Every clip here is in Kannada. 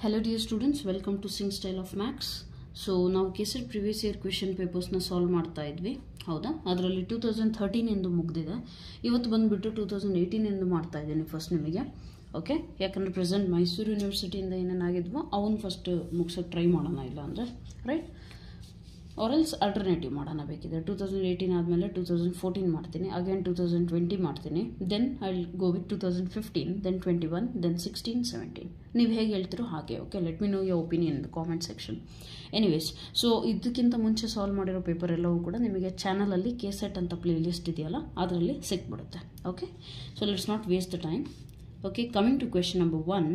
Hello dear students, welcome to Sing Style of Max. So ನಾವು KSET previous year question papers ನ ಸಾಲ್ವ್ ಮಾಡ್ತಾ ಇದ್ವಿ ಹೌದಾ. ಅದರಲ್ಲಿ 2013 ಎಂದು ಮುಗಿದಿದೆ. ಇವತ್ತು ಬಂದ್ಬಿಟ್ಟು 2018 ಎಂದು ಮಾಡ್ತಾ ಇದ್ದೀನಿ ಫಸ್ಟ್ ನಿಮಗೆ. ಓಕೆ, ಯಾಕಂದ್ರೆ ಪ್ರೆಸೆಂಟ್ ಮೈಸೂರು ಯೂನಿವರ್ಸಿಟಿಯಿಂದ ಏನೇನಾಗಿದ್ವೋ ಅವನು ಫಸ್ಟ್ ಮುಗಿಸೋಕೆ ಟ್ರೈ ಮಾಡೋಣ, ಇಲ್ಲ ಅಂದರೆ ರೈಟ್ ಆರ್ ಎಲ್ಸ್ ಆಲ್ಟರ್ನೇಟಿವ್ ಮಾಡೋಣ ಬೇಕಿದೆ. 2018 ಆದಮೇಲೆ 2014 ಮಾಡ್ತೀನಿ, ಅಗೇನ್ 2020 ಮಾಡ್ತೀನಿ, then I will go with 2015, then 21, then 16, 17. ನೀವು ಹೇಗೆ ಹೇಳ್ತಿರೋ ಹಾಗೆ. Okay, let me know your opinion in the comment section. Anyways, so ಇದಕ್ಕಿಂತ ಮುಂಚೆ ಸಾಲ್ವ್ ಮಾಡಿರೋ ಪೇಪರ್ ಎಲ್ಲವೂ ಕೂಡ ನಿಮಗೆ ಚಾನಲಲ್ಲಿ KSET ಅಂತ ಪ್ಲೇ ಲಿಸ್ಟ್ ಇದೆಯಲ್ಲ ಅದರಲ್ಲಿ ಸಿಕ್ಬಿಡುತ್ತೆ. Okay, so let's not waste the time. Okay, coming to question number 1.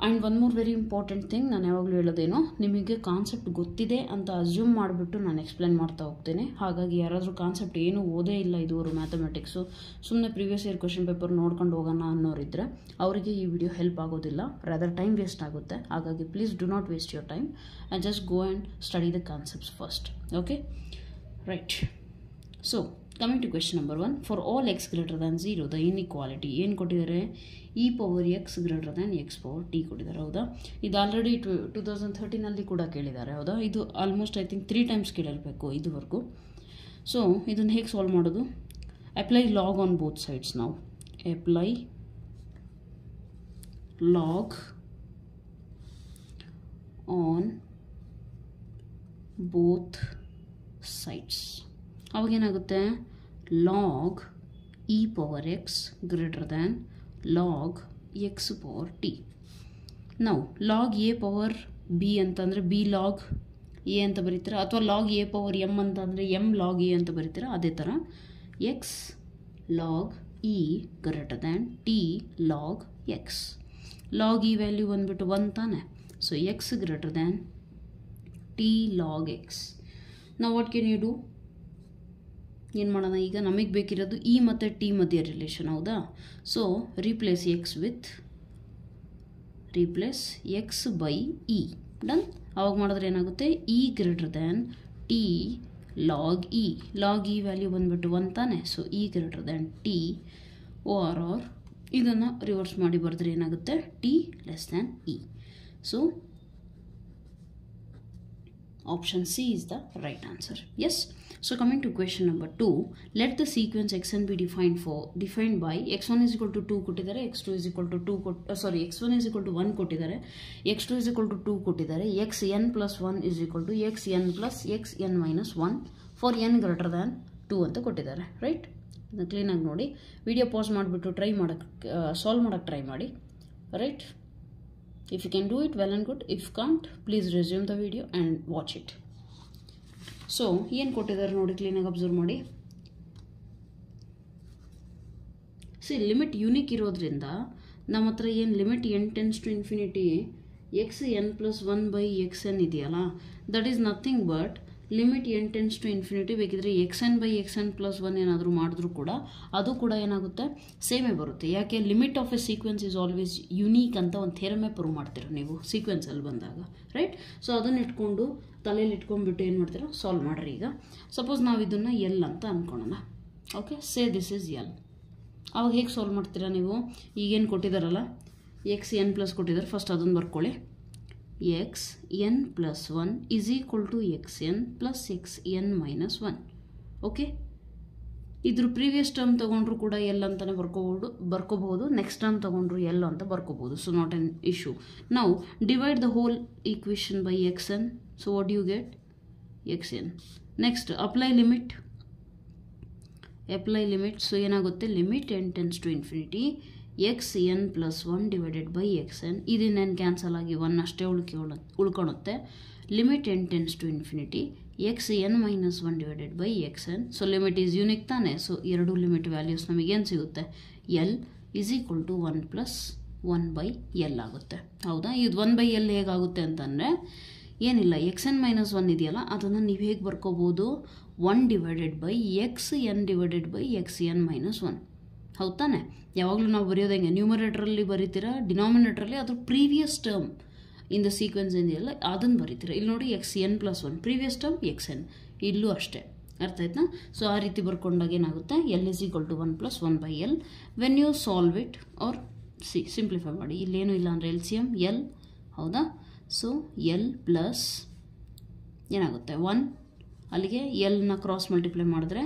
And one more very important thing, ನಾನು ಯಾವಾಗಲೂ ಹೇಳೋದೇನೋ, ನಿಮಗೆ ಕಾನ್ಸೆಪ್ಟ್ ಗೊತ್ತಿದೆ ಅಂತ ಅಸ್ಯೂಮ್ ಮಾಡಿಬಿಟ್ಟು ನಾನು ಎಕ್ಸ್ಪ್ಲೇನ್ ಮಾಡ್ತಾ ಹೋಗ್ತೇನೆ. ಹಾಗಾಗಿ ಯಾರಾದರೂ ಕಾನ್ಸೆಪ್ಟ್ ಏನೂ ಓದೇ ಇಲ್ಲ ಇದುವರೆಗೂ ಮ್ಯಾಥಮೆಟಿಕ್ಸು, ಸುಮ್ಮನೆ ಪ್ರೀವಿಯಸ್ ಇಯರ್ ಕ್ವೆಶ್ಚನ್ ಪೇಪರ್ ನೋಡ್ಕೊಂಡು ಹೋಗೋಣ ಅನ್ನೋರಿದ್ದರೆ ಅವರಿಗೆ ಈ ವಿಡಿಯೋ ಹೆಲ್ಪ್ ಆಗೋದಿಲ್ಲ, ರಾದರ್ ಟೈಮ್ ವೇಸ್ಟ್ ಆಗುತ್ತೆ. ಹಾಗಾಗಿ please do not waste your time and just go and study the concepts first. Okay, right. So coming to question number 1. For all x greater than 0 the inequality ಏನು ಕೊಟ್ಟಿದ್ದಾರೆ? e⁻x ಗ್ರೇಟರ್ ದ್ಯಾನ್ x⁻t ಕೊಟ್ಟಿದ್ದಾರೆ ಹೌದಾ. ಇದು ಆಲ್ರೆಡಿ 2013 ಕೂಡ ಕೇಳಿದ್ದಾರೆ ಹೌದಾ. ಇದು ಆಲ್ಮೋಸ್ಟ್ ಐ ಥಿಂಕ್ 3 ಟೈಮ್ಸ್ ಕೇಳಿರಬೇಕು ಇದುವರೆಗೂ. ಸೊ ಇದನ್ನು ಹೇಗೆ ಸಾಲ್ವ್ ಮಾಡೋದು? Apply log on both sides. ನಾವು apply log on both sides. ಅವಾಗೇನಾಗುತ್ತೆ? Log e⁻x greater than log x⁻t. ನಾವು ಲಾಗ್ a⁻b ಅಂತಂದರೆ b ಲಾಗ್ a ಅಂತ ಬರೀತೀರ, ಅಥವಾ ಲಾಗ್ a⁻m ಅಂತಂದರೆ m ಲಾಗ್ a ಅಂತ ಬರೀತೀರ. ಅದೇ ಥರ x log e greater than t log x. Log e value ಬಂದುಬಿಟ್ಟು 1 ತಾನೆ. So x greater than t log x. ನಾವು ವಾಟ್ ಕ್ಯಾನ್ ಯು ಡೂ? ಏನು ಮಾಡೋಣ ಈಗ? ನಮಗೆ ಬೇಕಿರೋದು ಇ ಮತ್ತು ಟಿ ಮಧ್ಯೆ ರಿಲೇಷನ್ ಹೌದಾ. So replace x by e. Done. ಅವಾಗ ಮಾಡಿದ್ರೆ ಏನಾಗುತ್ತೆ? E greater than t log e. Log e value ಬಂದುಬಿಟ್ಟು 1 ತಾನೆ. So e greater than t or ಇದನ್ನು ರಿವರ್ಸ್ ಮಾಡಿ ಬರೆದ್ರೆ ಏನಾಗುತ್ತೆ? T less than E. So option C is the right answer. Yes. So coming to question number 2, let the sequence xn be defined by x1 is equal to 2 ಕೊಟ್ಟಿದ್ದಾರೆ, x2 is equal to 2 x1 is equal to 1 ಕೊಟ್ಟಿದ್ದಾರೆ, x2 is equal to 2 ಕೊಟ್ಟಿದ್ದಾರೆ, xn plus 1 is equal to xn plus xn minus 1 for n greater than 2 ಅಂತ ಕೊಟ್ಟಿದ್ದಾರೆ. ರೈಟ್. ಇದನ್ನು ಕ್ಲೀನಾಗಿ ನೋಡಿ, ವಿಡಿಯೋ ಪಾಸ್ ಮಾಡಿಬಿಟ್ಟು ಟ್ರೈ ಮಾಡೋಕ್ಕೆ ಸಾಲ್ವ್ ಮಾಡೋಕ್ಕೆ ಟ್ರೈ ಮಾಡಿ. Right. If you can do it, well and good. If can't, please resume the video and watch it. So ಏನು ಕೊಟ್ಟಿದ್ದಾರೆ ನೋಡಿ, ಕ್ಲೀನಾಗಿ ಅಬ್ಸರ್ವ್ ಮಾಡಿ. ಸಿ ಲಿಮಿಟ್ ಯೂನಿಕ್ ಇರೋದ್ರಿಂದ ನಮ್ಮ ಹತ್ರ ಏನು limit n tends to infinity xn+1/xn ಇದೆಯಲ್ಲ, that is nothing but limit n tends to infinity. ಬೇಕಿದ್ರೆ xn/xn+1 ಏನಾದರೂ ಮಾಡಿದ್ರೂ ಕೂಡ ಅದು ಕೂಡ ಏನಾಗುತ್ತೆ? ಸೇಮೇ ಬರುತ್ತೆ. ಯಾಕೆ? Limit of a sequence is always unique ಅಂತ ಒಂದು ಥಿಯರಮೇ ಪ್ರೂವ್ ಮಾಡ್ತೀರ ನೀವು ಸೀಕ್ವೆನ್ಸಲ್ಲಿ ಬಂದಾಗ. ರೈಟ್. ಸೊ ಅದನ್ನು ಇಟ್ಕೊಂಡು ತಲೆಯಲ್ಲಿ ಇಟ್ಕೊಂಡ್ಬಿಟ್ಟು ಏನು ಮಾಡ್ತೀರಾ? ಸಾಲ್ವ್ ಮಾಡಿರಿ. ಈಗ ಸಪೋಸ್ ನಾವು ಇದನ್ನು ಎಲ್ ಅಂತ ಅಂದ್ಕೊಳ್ಳೋಣ. Okay, say this is L. ಅವಾಗ ಹೇಗೆ ಸಾಲ್ವ್ ಮಾಡ್ತೀರಾ ನೀವು? ಈಗೇನು ಕೊಟ್ಟಿದ್ದಾರಲ್ಲ xn+ ಕೊಟ್ಟಿದ್ದಾರೆ, ಫಸ್ಟ್ ಅದನ್ನು ಬರ್ಕೊಳ್ಳಿ. xn+1 is equal to xn plus xn minus 1. Okay, ಇದ್ರ ಪ್ರೀವಿಯಸ್ ಟರ್ಮ್ ತೊಗೊಂಡ್ರು ಕೂಡ ಎಲ್ ಅಂತಲೇ ಬರ್ಕೋಬಹುದು, ನೆಕ್ಸ್ಟ್ ಟರ್ಮ್ ತೊಗೊಂಡ್ರು ಎಲ್ ಅಂತ ಬರ್ಕೋಬಹುದು. So not an issue. ನಾವು divide the whole equation by xn. So what you get? xn. Next apply limit. So ಏನಾಗುತ್ತೆ? Limit n tends to infinity xn+1 divided by xn. ಇದನ್ನೇನು ಕ್ಯಾನ್ಸಲ್ ಆಗಿ 1 ಅಷ್ಟೇ ಉಳ್ಕೊಳುತ್ತೆ. Limit n tends to infinity xn-1 divided by xn. So limit is unique ತಾನೆ. ಸೊ ಎರಡು ಲಿಮಿಟ್ ವ್ಯಾಲ್ಯೂಸ್ ನಮಗೇನು ಸಿಗುತ್ತೆ? L is equal to 1+1/l ಆಗುತ್ತೆ ಹೌದಾ. ಇದು 1/l ಹೇಗಾಗುತ್ತೆ ಅಂತಂದರೆ ಏನಿಲ್ಲ, xn-1 ಇದೆಯಲ್ಲ ಅದನ್ನು ನೀವು ಹೇಗೆ ಬರ್ಕೋಬೋದು? 1 divided by xn divided by xn-1 ಹೌದು ತಾನೆ. ಯಾವಾಗಲೂ ನಾವು ಬರೆಯೋದು ಹೆಂಗೆ? ನ್ಯೂಮರೇಟ್ರಲ್ಲಿ ಬರೀತೀರಾ, ಡಿನಾಮಿನೇಟ್ರಲ್ಲಿ ಅದ್ರ previous term in the sequence ಏನಿದೆಯಲ್ಲ ಅದನ್ನು ಬರೀತೀರಾ. ಇಲ್ಲಿ ನೋಡಿ xn+1 ಪ್ರೀವಿಯಸ್ ಟರ್ಮ್ xn, ಇಲ್ಲೂ ಅಷ್ಟೇ. ಅರ್ಥ ಆಯ್ತಾ? ಸೊ ಆ ರೀತಿ ಬರ್ಕೊಂಡಾಗ ಏನಾಗುತ್ತೆ? L is equal to 1+1/l. When you solve it or simplify ಮಾಡಿ, ಇಲ್ಲೇನು ಇಲ್ಲ ಅಂದರೆ LCM L ಹೌದಾ. ಸೊ ಎಲ್ ಪ್ಲಸ್ ಏನಾಗುತ್ತೆ 1, ಅಲ್ಲಿಗೆ ಎಲ್ನ ಕ್ರಾಸ್ ಮಲ್ಟಿಪ್ಲೈ ಮಾಡಿದ್ರೆ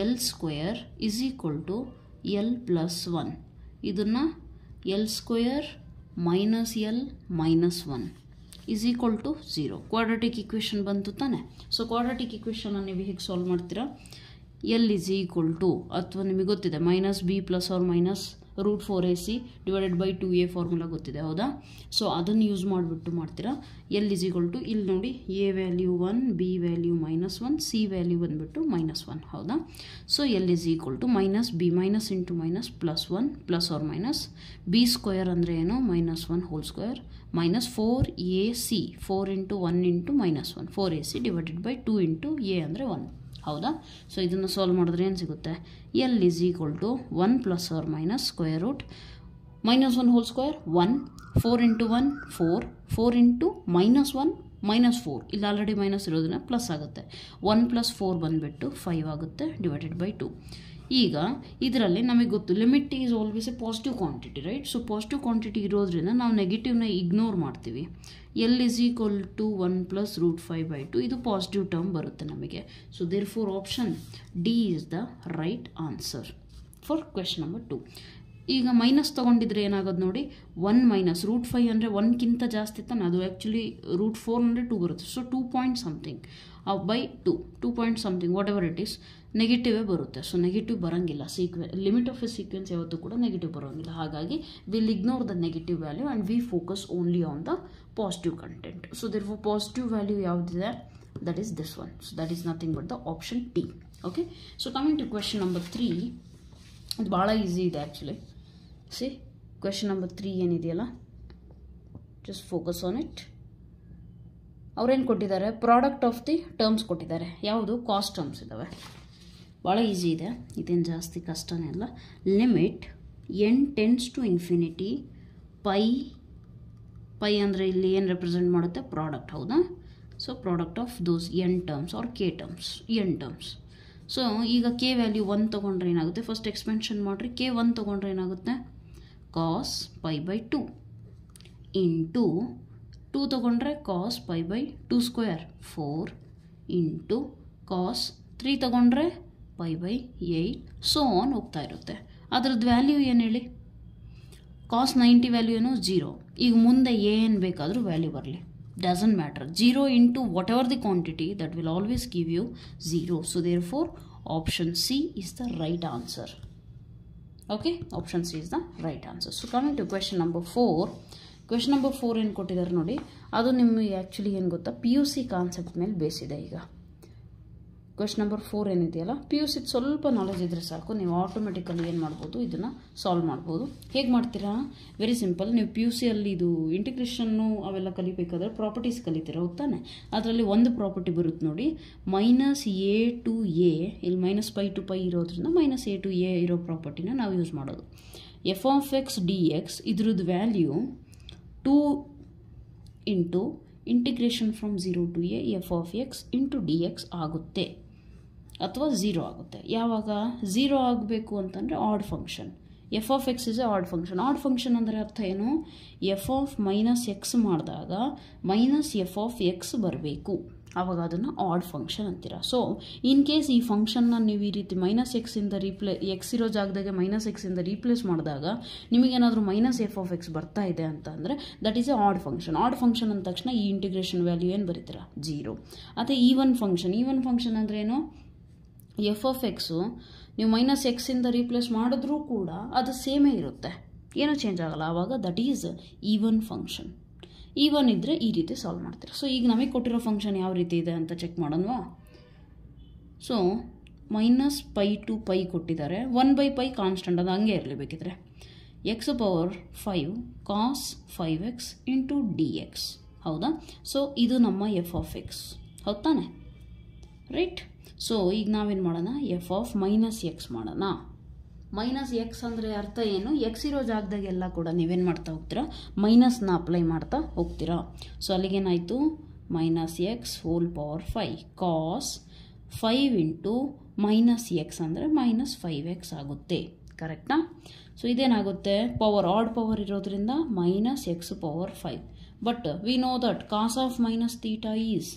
L square is equal to L plus 1. ಇದನ್ನು L square minus L minus 1 is equal to 0. Quadratic equation ಬಂತು ತಾನೆ. ಸೊ ಕ್ವಾಡ್ರಾಟಿಕ್ ಇಕ್ವೇಷನ್ನ ನೀವು ಹೇಗೆ ಸಾಲ್ವ್ ಮಾಡ್ತೀರಾ? ಎಲ್ ಇಸ್ ಈಕ್ವಲ್ ಟು, ಅಥವಾ ನಿಮಗೆ ಗೊತ್ತಿದೆ minus b plus or minus root 4ac divided by 2a formula ಗೊತ್ತಿದೆ, ಹೌದಾ. ಸೊ ಅದನ್ನು ಯೂಸ್ ಮಾಡಿಬಿಟ್ಟು ಮಾಡ್ತೀರಾ. ಎಲ್ ಇಸ್ ಈಕ್ವಲ್ ಟು, ಇಲ್ಲಿ ನೋಡಿ a value 1, b value -1, c value ಬಂದುಬಿಟ್ಟು -1, ಹೌದಾ. So L is equal to minus b minus into minus plus 1 plus or minus b square ಅಂದರೆ ಏನು -1 whole square minus 4ac 4 into 1 into -1 4ac divided by 2 into a ಅಂದರೆ 1, ಹೌದಾ. ಸೊ ಇದನ್ನು ಸಾಲ್ವ್ ಮಾಡಿದ್ರೆ ಏನು ಸಿಗುತ್ತೆ? L is equal to 1 plus or minus square root -1 whole square 1 4 into 1 4 4 into -1 -4, ಇಲ್ಲಿ ಆಲ್ರೆಡಿ ಮೈನಸ್ ಇರೋದನ್ನ ಪ್ಲಸ್ ಆಗುತ್ತೆ. 1 ಪ್ಲಸ್ 4 ಬಂದುಬಿಟ್ಟು 5 ಆಗುತ್ತೆ ಡಿವೈಡೆಡ್ ಬೈ 2. ಈಗ ಇದರಲ್ಲಿ ನಮಗೆ ಗೊತ್ತು limit is always a positive quantity, right. So positive quantity ಇರೋದ್ರಿಂದ ನಾವು ನೆಗೆಟಿವ್ನ ಇಗ್ನೋರ್ ಮಾಡ್ತೀವಿ. L is equal to 1 plus root 5/2, ಇದು ಪಾಸಿಟಿವ್ ಟರ್ಮ್ ಬರುತ್ತೆ ನಮಗೆ. So therefore option d is the right answer for question number 2. ಈಗ ಮೈನಸ್ ತೊಗೊಂಡಿದ್ರೆ ಏನಾಗೋದು ನೋಡಿ, 1 ಮೈನಸ್ ರೂಟ್ 5 ಅಂದರೆ 1ಕ್ಕಿಂತ ಜಾಸ್ತಿ ತಾನೆ, ಅದು ಆ್ಯಕ್ಚುಲಿ ರೂಟ್ 4 ಅಂದರೆ 2 ಬರುತ್ತೆ. So 2 point something by 2 point something whatever it is ನೆಗೆಟಿವೇ ಬರುತ್ತೆ. ಸೊ ನೆಗೆಟಿವ್ ಬರೋಂಗಿಲ್ಲ, ಲಿಮಿಟ್ ಆಫ್ ಎ ಸೀಕ್ವೆನ್ಸ್ ಯಾವತ್ತೂ ಕೂಡ ನೆಗೆಟಿವ್ ಬರೋಂಗಿಲ್ಲ. ಹಾಗಾಗಿ will ignore the negative value and we focus only on the positive content. So therefore positive value ಯಾವುದಿದೆ, that is this one. So that is nothing but the option T. Okay. So coming to question number 3, ಇದು ಭಾಳ ಈಸಿ ಇದೆ ಆ್ಯಕ್ಚುಲಿ. ಸಿ ಕ್ವೆಶ್ಚನ್ ನಂಬರ್ 3 ಏನಿದೆಯಲ್ಲ, ಜಸ್ಟ್ ಫೋಕಸ್ ಆನ್ ಇಟ್. ಅವ್ರೇನು ಕೊಟ್ಟಿದ್ದಾರೆ? ಪ್ರಾಡಕ್ಟ್ ಆಫ್ ದಿ ಟರ್ಮ್ಸ್ ಕೊಟ್ಟಿದ್ದಾರೆ. ಯಾವುದು? ಕಾಸ್ಟ್ ಟರ್ಮ್ಸ್ ಇದ್ದಾವೆ. ಭಾಳ ಈಸಿ ಇದೆ, ಇದೇನು ಜಾಸ್ತಿ ಕಷ್ಟನೇ ಅಲ್ಲ. Limit n tends to infinity pi ಅಂದರೆ ಇಲ್ಲಿ ಏನು ರೆಪ್ರೆಸೆಂಟ್ ಮಾಡುತ್ತೆ? ಪ್ರಾಡಕ್ಟ್, ಹೌದಾ. So product of those n terms or k terms, n terms. So ಈಗ ಕೆ ವ್ಯಾಲ್ಯೂ 1 ತೊಗೊಂಡ್ರೆ ಏನಾಗುತ್ತೆ? ಫಸ್ಟ್ ಎಕ್ಸ್ಪೆನ್ಷನ್ ಮಾಡಿರಿ. ಕೆ 1 ತೊಗೊಂಡ್ರೆ ಏನಾಗುತ್ತೆ? ಕಾಸ್ π/2 ಇಂಟು 2 ತೊಗೊಂಡ್ರೆ ಕಾಸ್ π/2 ಸ್ಕ್ವೇರ್ 4 ಇಂಟು ಕಾಸ್ 3 ತೊಗೊಂಡ್ರೆ π/8 ಸೊ ಆನ್ ಹೋಗ್ತಾ ಇರುತ್ತೆ. ಅದರದ್ದು ವ್ಯಾಲ್ಯೂ ಏನು ಹೇಳಿ? ಕಾಸ್ 90 ವ್ಯಾಲ್ಯೂ ಏನು? 0. ಈಗ ಮುಂದೆ ಏನು ಬೇಕಾದರೂ ವ್ಯಾಲ್ಯೂ ಬರಲಿ, doesn't matter. 0 into whatever the quantity that will always give you 0. So therefore option C is the right answer. Okay, option C is the right answer. So coming to question number 4. Question number 4 ಏನು ಕೊಟ್ಟಿದ್ದಾರೆ ನೋಡಿ, ಅದು ನಿಮಗೆ ಆ್ಯಕ್ಚುಲಿ ಏನು ಗೊತ್ತಾ, PUC ಕಾನ್ಸೆಪ್ಟ್ ಮೇಲೆ ಬೇಸಿದೆ. ಈಗ ಕ್ವೆಶ್ಚನ್ ನಂಬರ್ 4 ಏನಿದೆಯಲ್ಲ, PUC ಸ್ವಲ್ಪ ನಾಲೆಜ್ ಇದ್ದರೆ ಸಾಕು, ನೀವು ಆಟೋಮೆಟಿಕಲಿ ಏನು ಮಾಡ್ಬೋದು, ಇದನ್ನು ಸಾಲ್ವ್ ಮಾಡ್ಬೋದು. ಹೇಗೆ ಮಾಡ್ತೀರಾ? Very simple. ನೀವು PUC ಅಲ್ಲಿ ಇದು ಇಂಟಿಗ್ರೇಷನ್ನು ಅವೆಲ್ಲ ಕಲಿಬೇಕಾದ್ರೆ ಪ್ರಾಪರ್ಟೀಸ್ ಕಲಿತೀರಾ, ಹೋಗ್ತಾನೆ. ಅದರಲ್ಲಿ ಒಂದು ಪ್ರಾಪರ್ಟಿ ಬರುತ್ತೆ ನೋಡಿ, -a to a, ಇಲ್ಲಿ -π to π ಇರೋದ್ರಿಂದ -a to a ಇರೋ ಪ್ರಾಪರ್ಟಿನ ನಾವು ಯೂಸ್ ಮಾಡೋದು. f of x dx ಇದ್ರದ್ದು value 2 into integration from 0 to a f of x into dx ಆಗುತ್ತೆ, ಅಥವಾ 0 ಆಗುತ್ತೆ. ಯಾವಾಗ 0 ಆಗಬೇಕು ಅಂತಂದರೆ odd function. F of x is a odd function. Odd function ಅಂದರೆ ಅರ್ಥ ಏನು? ಎಫ್ ಆಫ್ -x ಮಾಡಿದಾಗ -f of x ಬರಬೇಕು, ಆವಾಗ ಅದನ್ನು ಆಡ್ ಫಂಕ್ಷನ್ ಅಂತೀರ. ಸೊ ಇನ್ ಕೇಸ್ ಈ ಫಂಕ್ಷನ್ನ ನೀವು ಈ ರೀತಿ -x ಇಂದ ಎಕ್ಸ್ ಇರೋ ಜಾಗದಾಗೆ -x ಇಂದ ರೀಪ್ಲೇಸ್ ಮಾಡಿದಾಗ ನಿಮಗೇನಾದರೂ -f of x ಬರ್ತಾ ಇದೆ ಅಂತ ಅಂದರೆ that is a odd function. Odd function ಅಂದ ತಕ್ಷಣ ಈ ಇಂಟಿಗ್ರೇಷನ್ ವ್ಯಾಲ್ಯೂ ಏನು ಬರೀತೀರಾ? 0. ಅದೇ ಈವನ್ ಫಂಕ್ಷನ್ ಅಂದರೆ ಏನು? ಎಫ್ ಆಫ್ ಎಕ್ಸು ನೀವು -x ಇಂದ ರೀಪ್ಲೇಸ್ ಮಾಡಿದ್ರೂ ಕೂಡ ಅದು ಸೇಮೇ ಇರುತ್ತೆ, ಏನೂ ಚೇಂಜ್ ಆಗಲ್ಲ. ಆವಾಗ that is even function. Even ಇದ್ದರೆ ಈ ರೀತಿ ಸಾಲ್ವ್ ಮಾಡ್ತೀರಾ. ಸೊ ಈಗ ನಮಗೆ ಕೊಟ್ಟಿರೋ ಫಂಕ್ಷನ್ ಯಾವ ರೀತಿ ಇದೆ ಅಂತ ಚೆಕ್ ಮಾಡೋಣವಾ? ಸೊ -π to π ಕೊಟ್ಟಿದ್ದಾರೆ, 1/π ಕಾನ್ಸ್ಟೆಂಟ್, ಅದು ಹಂಗೆ ಇರಲಿ ಬೇಕಿದ್ರೆ. x⁵ cos 5x into dx, ಹೌದಾ? ಸೊ ಇದು ನಮ್ಮ ಎಫ್ ಆಫ್ ಎಕ್ಸ್, ಹೌದು ತಾನೆ? ರೈಟ್. ಸೊ ಈಗ ನಾವೇನು ಮಾಡೋಣ? ಎಫ್ ಆಫ್ -x ಮಾಡೋಣ. -x ಅಂದರೆ ಅರ್ಥ ಏನು? ಎಕ್ಸ್ ಇರೋ ಜಾಗದಾಗೆಲ್ಲ ಕೂಡ ನೀವೇನು ಮಾಡ್ತಾ ಹೋಗ್ತೀರಾ? ಮೈನಸ್ನ ಅಪ್ಲೈ ಮಾಡ್ತಾ ಹೋಗ್ತೀರಾ. ಸೊ ಅಲ್ಲಿಗೇನಾಯಿತು? -x⁵ ಕಾಸ್ 5 ಇಂಟು -x ಅಂದರೆ -5x ಆಗುತ್ತೆ, ಕರೆಕ್ಟಾ? ಸೊ ಇದೇನಾಗುತ್ತೆ, ಪವರ್ ಆಡ್ ಪವರ್ ಇರೋದ್ರಿಂದ minus x power 5. But we know that cos of minus theta is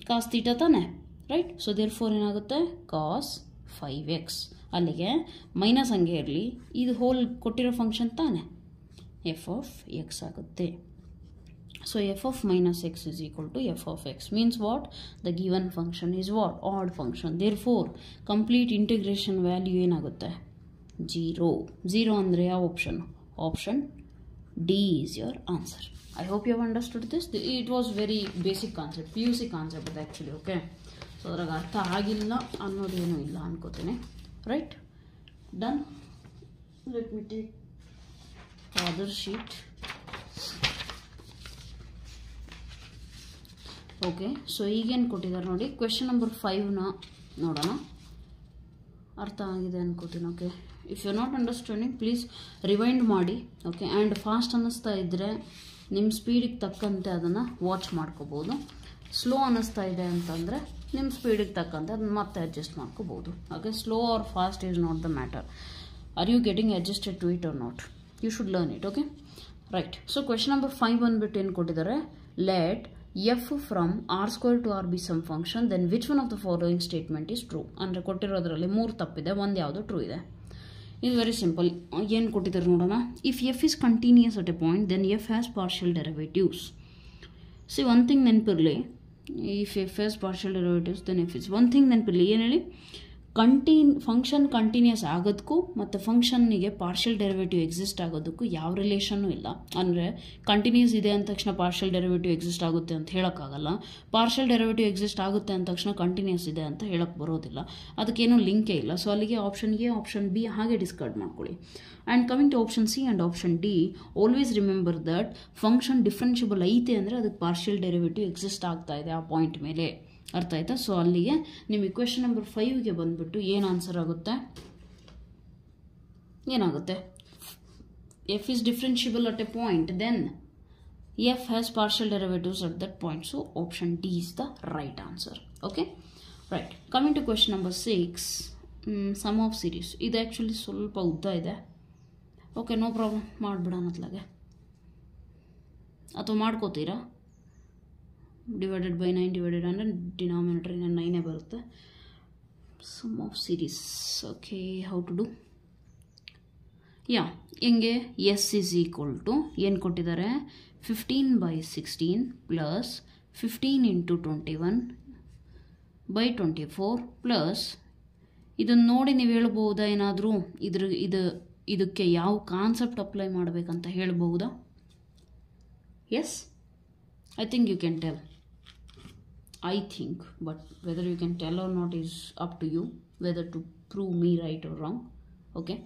cos theta ತಾನೆ, ರೈಟ್? ಸೊ ದೇರ್ಫೋರ್ ಏನಾಗುತ್ತೆ, ಕಾಸ್ 5x. ಅಲ್ಲಿಗೆ ಮೈನಸ್ ಹಂಗೆ ಇರಲಿ, ಇದು ಹೋಲ್ ಕೊಟ್ಟಿರೋ ಫಂಕ್ಷನ್ ತಾನೆ, ಎಫ್ ಆಫ್ ಎಕ್ಸ್ ಆಗುತ್ತೆ. So f of minus x is equal to f of x means what? The given function is what? Odd function. Therefore, complete integration value ಏನಾಗುತ್ತೆ, 0. 0 ಅಂದರೆ ಯಾವ option? Option D is your answer. I hope you have understood this. It was very basic concept, PUC concept actually, okay? So ಅದ್ರಾಗ ಅರ್ಥ ಆಗಿಲ್ಲ ಅನ್ನೋದೇನೂ ಇಲ್ಲ ಅನ್ಕೋತೀನಿ, right? Done. Let me take other sheet. Okay, so ಈಗೇನು ಕೊಟ್ಟಿದ್ದಾರೆ ನೋಡಿ, ಕ್ವೆಶನ್ ನಂಬರ್ 5ನ ನೋಡೋಣ. ಅರ್ಥ ಆಗಿದೆ ಅನ್ಕೋತೀನಿ. Okay, if you not understanding please rewind ಮಾಡಿ. ಓಕೆ, ಆ್ಯಂಡ್ ಫಾಸ್ಟ್ ಅನ್ನಿಸ್ತಾ ಇದ್ದರೆ ನಿಮ್ಮ ಸ್ಪೀಡಿಗೆ ತಕ್ಕಂತೆ ಅದನ್ನು ವಾಚ್ ಮಾಡ್ಕೋಬೋದು. ಸ್ಲೋ ಅನ್ನಿಸ್ತಾ ಇದೆ ಅಂತಂದರೆ ನಿಮ್ಮ ಸ್ಪೀಡಿಗೆ ತಕ್ಕಂತೆ ಅದನ್ನು ಮತ್ತೆ ಅಡ್ಜಸ್ಟ್ ಮಾಡ್ಕೋಬೋದು. Okay, slow or fast is not the matter. Are you getting adjusted to it or not? You should learn it. Okay, right. So question number 5 ಬಂದುಬಿಟ್ಟು ಏನು ಕೊಟ್ಟಿದ್ದಾರೆ, let f from r square to r be some function, then which one of the following statement is true? ಅಂದರೆ ಕೊಟ್ಟಿರೋದ್ರಲ್ಲಿ 3 ತಪ್ಪಿದೆ, ಒಂದು ಯಾವುದು ಟ್ರೂ ಇದೆ. ಇದು ವೆರಿ ಸಿಂಪಲ್. ಏನು ಕೊಟ್ಟಿದ್ದಾರೆ ನೋಡೋಣ. If F is continuous at a point then F has partial derivatives. See one thing ನೆನಪಿರಲಿ, if F has partial derivatives then F is one thing ನೆನಪಿರಲಿ. ಏನು ಹೇಳಿ, ಫಂಕ್ಷನ್ ಕಂಟಿನ್ಯೂಸ್ ಆಗೋದಕ್ಕೂ ಮತ್ತು ಫಂಕ್ಷನ್ನಿಗೆ ಪಾರ್ಷಿಯಲ್ ಡೆರಿವೇಟಿವ್ ಎಕ್ಸಿಸ್ಟ್ ಆಗೋದಕ್ಕೂ ಯಾವ ರಿಲೇಷನ್ನೂ ಇಲ್ಲ. ಅಂದರೆ ಕಂಟಿನ್ಯೂಸ್ ಇದೆ ಅಂದ ತಕ್ಷಣ ಪಾರ್ಷಿಯಲ್ ಡೆರಿವೇಟಿವ್ ಎಕ್ಸಿಸ್ಟ್ ಆಗುತ್ತೆ ಅಂತ ಹೇಳೋಕ್ಕಾಗಲ್ಲ. ಪಾರ್ಷಿಯಲ್ ಡೆರಿವೇಟಿವ್ ಎಕ್ಸಿಸ್ಟ್ ಆಗುತ್ತೆ ಅಂದ ತಕ್ಷಣ ಕಂಟಿನ್ಯೂಸ್ ಇದೆ ಅಂತ ಹೇಳೋಕ್ಕೆ ಬರೋದಿಲ್ಲ. ಅದಕ್ಕೇನೂ ಲಿಂಕೇ ಇಲ್ಲ. ಸೊ ಅಲ್ಲಿಗೆ ಆಪ್ಷನ್ ಎ, ಆಪ್ಷನ್ ಬಿ ಹಾಗೆ ಡಿಸ್ಕಾರ್ಡ್ ಮಾಡ್ಕೊಳ್ಳಿ. And coming to option c and option d, always remember that function differentiable ಐತೆ ಅಂದರೆ ಅದಕ್ಕೆ ಪಾರ್ಷಿಯಲ್ ಡೆರಿವೇಟಿವ್ ಎಕ್ಸಿಸ್ಟ್ ಆಗ್ತಾ ಇದೆ ಆ ಪಾಯಿಂಟ್ ಮೇಲೆ. ಅರ್ಥ ಆಯ್ತಾ? ಸೊ ಅಲ್ಲಿಗೆ ನಿಮ್ಮ ಇಕ್ವೇಷನ್ ನಂಬರ್ 5ಗೆ ಬಂದುಬಿಟ್ಟು ಏನು ಆನ್ಸರ್ ಆಗುತ್ತೆ, ಏನಾಗುತ್ತೆ, F is differentiable at a point then F has partial derivatives at that point. So option D is the right answer. Okay, right. Coming to question number 6, sum of series. ಇದು ಆ್ಯಕ್ಚುಲಿ ಸ್ವಲ್ಪ ಉದ್ದ ಇದೆ. ಓಕೆ, ನೋ ಪ್ರಾಬ್ಲಮ್, ಮಾಡಿಬಿಡೋಣ ಅತ್ಲಾಗೆ. ಅಥವಾ ಮಾಡ್ಕೋತೀರಾ, ಡಿವೈಡೆಡ್ ಬೈ 9 ಡಿವೈಡೆಡ್ 100, ಡಿನಾಮಿನೇಟರ್ 9 ಬರುತ್ತೆ. Sum of series. Okay, how to do? Yeah, ಹೆಂಗೆ, ಎಸ್ ಇಸ್ ಈಕ್ವಲ್ ಟು ಏನು ಕೊಟ್ಟಿದ್ದಾರೆ, 15/16 ಪ್ಲಸ್ 15 × 21 / 24 ಪ್ಲಸ್ ಇದನ್ನು ನೋಡಿ ನೀವು ಹೇಳ್ಬೋದಾ ಏನಾದರೂ ಇದಕ್ಕೆ ಯಾವ ಕಾನ್ಸೆಪ್ಟ್ ಅಪ್ಲೈ ಮಾಡಬೇಕಂತ ಹೇಳ್ಬೋದಾ? Yes, I think you can tell. I think, but whether you can tell or not is up to you, whether to prove me right or wrong. Okay,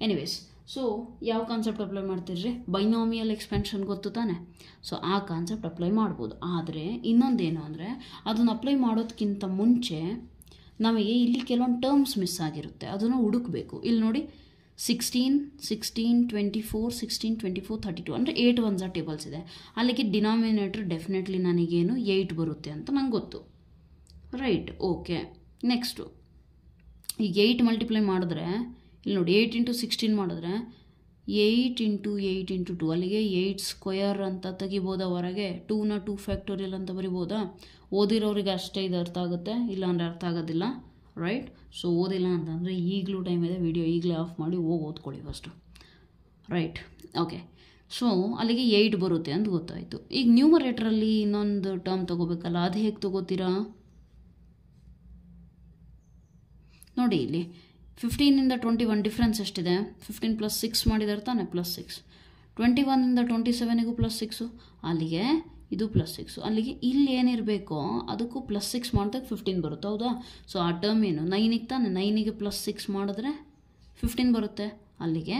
anyways, so ಯಾವ ಕಾನ್ಸೆಪ್ಟ್ ಅಪ್ಲೈ ಮಾಡ್ತೀರಿ, ಬೈನಾಮಿಯಲ್ ಎಕ್ಸ್ಪೆನ್ಷನ್ ಗೊತ್ತು ತಾನೆ. ಸೊ ಆ ಕಾನ್ಸೆಪ್ಟ್ ಅಪ್ಲೈ ಮಾಡ್ಬೋದು. ಆದರೆ ಇನ್ನೊಂದೇನು ಅಂದರೆ ಅದನ್ನು ಅಪ್ಲೈ ಮಾಡೋದಕ್ಕಿಂತ ಮುಂಚೆ ನಮಗೆ ಇಲ್ಲಿ ಕೆಲವೊಂದು ಟರ್ಮ್ಸ್ ಮಿಸ್ ಆಗಿರುತ್ತೆ, ಅದನ್ನು ಹುಡುಕಬೇಕು. ಇಲ್ಲಿ ನೋಡಿ, 16, 24, 16, 24, 32 ಅಂದರೆ 8 1s ಟೇಬಲ್ಸ್ ಇದೆ. ಅಲ್ಲಿಗೆ ಡಿನಾಮಿನೇಟರ್ ಡೆಫಿನೆಟ್ಲಿ ನನಗೇನು 8 ಬರುತ್ತೆ ಅಂತ ನಂಗೆ ಗೊತ್ತು, ರೈಟ್? ಓಕೆ, ನೆಕ್ಸ್ಟು ಈಗ 8 ಮಲ್ಟಿಪ್ಲೈ ಮಾಡಿದ್ರೆ ಇಲ್ಲಿ ನೋಡಿ, 8 × 16 ಮಾಡಿದ್ರೆ 8 × 8 × 2 ಅಲ್ಲಿಗೆ 8 ಸ್ಕ್ವಯರ್ ಅಂತ ತೆಗಿಬೋದಾ ಹೊರಗೆ. 2ನ 2 ಫ್ಯಾಕ್ಟೋರಿಯಲ್ ಅಂತ ಬರಿಬೋದಾ? ಓದಿರೋರಿಗೆ ಅಷ್ಟೇ ಇದು ಅರ್ಥ ಆಗುತ್ತೆ, ಇಲ್ಲಾಂದರೆ ಅರ್ಥ ಆಗೋದಿಲ್ಲ, ರೈಟ್? ಸೊ ಓದಿಲ್ಲ ಅಂತಂದರೆ ಈಗಲೂ ಟೈಮ್ ಇದೆ, ವಿಡಿಯೋ ಈಗಲೇ ಆಫ್ ಮಾಡಿ ಹೋಗಿ ಓದ್ಕೊಳ್ಳಿ ಫಸ್ಟು, ರೈಟ್? ಓಕೆ, ಸೊ ಅಲ್ಲಿಗೆ 8 ಬರುತ್ತೆ ಅಂತ ಗೊತ್ತಾಯಿತು. ಈಗ ನ್ಯೂಮರೇಟ್ರಲ್ಲಿ ಇನ್ನೊಂದು ಟರ್ಮ್ ತೊಗೋಬೇಕಲ್ಲ, ಅದು ಹೇಗೆ ತೊಗೋತೀರಾ ನೋಡಿ. ಇಲ್ಲಿ 15 × 21 ಡಿಫ್ರೆನ್ಸ್ ಎಷ್ಟಿದೆ, 15 + 6 ಮಾಡಿದಾರೆ ತಾನೆ, +6. 21 × 27ಗೂ +6, ಅಲ್ಲಿಗೆ ಇದು +6. ಅಲ್ಲಿಗೆ ಇಲ್ಲಿ ಏನಿರಬೇಕೋ ಅದಕ್ಕೂ +6 ಮಾಡಿದಾಗ 15 ಬರುತ್ತೆ, ಹೌದಾ? ಸೊ ಆ ಟರ್ಮ್ ಏನು, 9ಗೆ ತಾನೆ, 9ಗೆ +6 ಮಾಡಿದ್ರೆ 15 ಬರುತ್ತೆ. ಅಲ್ಲಿಗೆ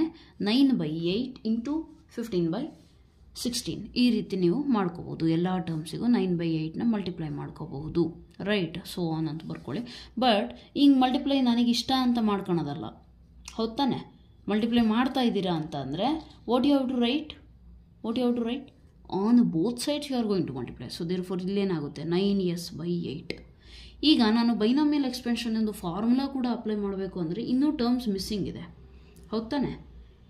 9/8 × 15/16 ಈ ರೀತಿ ನೀವು ಮಾಡ್ಕೋಬೋದು. ಎಲ್ಲ ಟರ್ಮ್ಸಿಗೂ 9/8ನ ಮಲ್ಟಿಪ್ಲೈ ಮಾಡ್ಕೋಬಹುದು, ರೈಟ್? ಸೊ ಆನ್ ಅಂತ ಬರ್ಕೊಳ್ಳಿ. ಬಟ್ ಹಿಂಗೆ ಮಲ್ಟಿಪ್ಲೈ ನನಗೆ ಇಷ್ಟ ಅಂತ ಮಾಡ್ಕೊಳೋದಲ್ಲ, ಹೌದು ತಾನೆ? ಮಲ್ಟಿಪ್ಲೈ ಮಾಡ್ತಾ ಇದ್ದೀರಾ ಅಂತ ಅಂದರೆ what you have to write on both sides you are going to multiply. So therefore ಇಲ್ಲೇನಾಗುತ್ತೆ, 9s/8. ಈಗ ನಾನು ಬೈನಾಮಿಯಲ್ ಎಕ್ಸ್ಪೆನ್ಷನ್ ಎಂದು ಫಾರ್ಮುಲಾ ಕೂಡ ಅಪ್ಲೈ ಮಾಡಬೇಕು ಅಂದರೆ ಇನ್ನೂ ಟರ್ಮ್ಸ್ ಮಿಸ್ಸಿಂಗ್ ಇದೆ, ಹೌದು ತಾನೆ?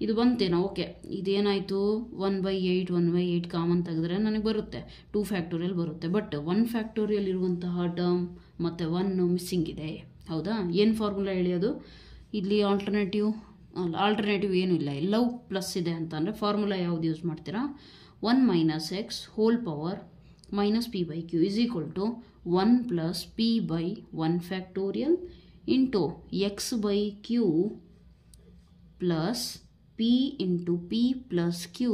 ಇದು ಬಂತೇನೋ? ಓಕೆ, ಇದೇನಾಯಿತು, 1/8 ಕಾಮನ್ ತೆಗೆದ್ರೆ ನನಗೆ ಬರುತ್ತೆ 2 ಫ್ಯಾಕ್ಟೋರಿಯಲ್ ಬರುತ್ತೆ. ಬಟ್ 1 ಫ್ಯಾಕ್ಟೋರಿಯಲ್ ಇರುವಂತಹ ಟರ್ಮ್ ಮತ್ತು 1 ಮಿಸ್ಸಿಂಗ್ ಇದೆ, ಹೌದಾ? ಏನು ಫಾರ್ಮುಲಾ ಹೇಳಿ ಅದು? ಇಲ್ಲಿ ಆಲ್ಟರ್ನೇಟಿವ್ ಏನೂ ಇಲ್ಲ, ಎಲ್ಲವೂ ಪ್ಲಸ್ ಇದೆ ಅಂತ ಅಂದರೆ ಫಾರ್ಮುಲಾ ಯಾವುದು ಯೂಸ್ ಮಾಡ್ತೀರಾ? 1 - x whole power minus p/q is equal to 1 plus p/1 factorial into x/q plus p into p plus q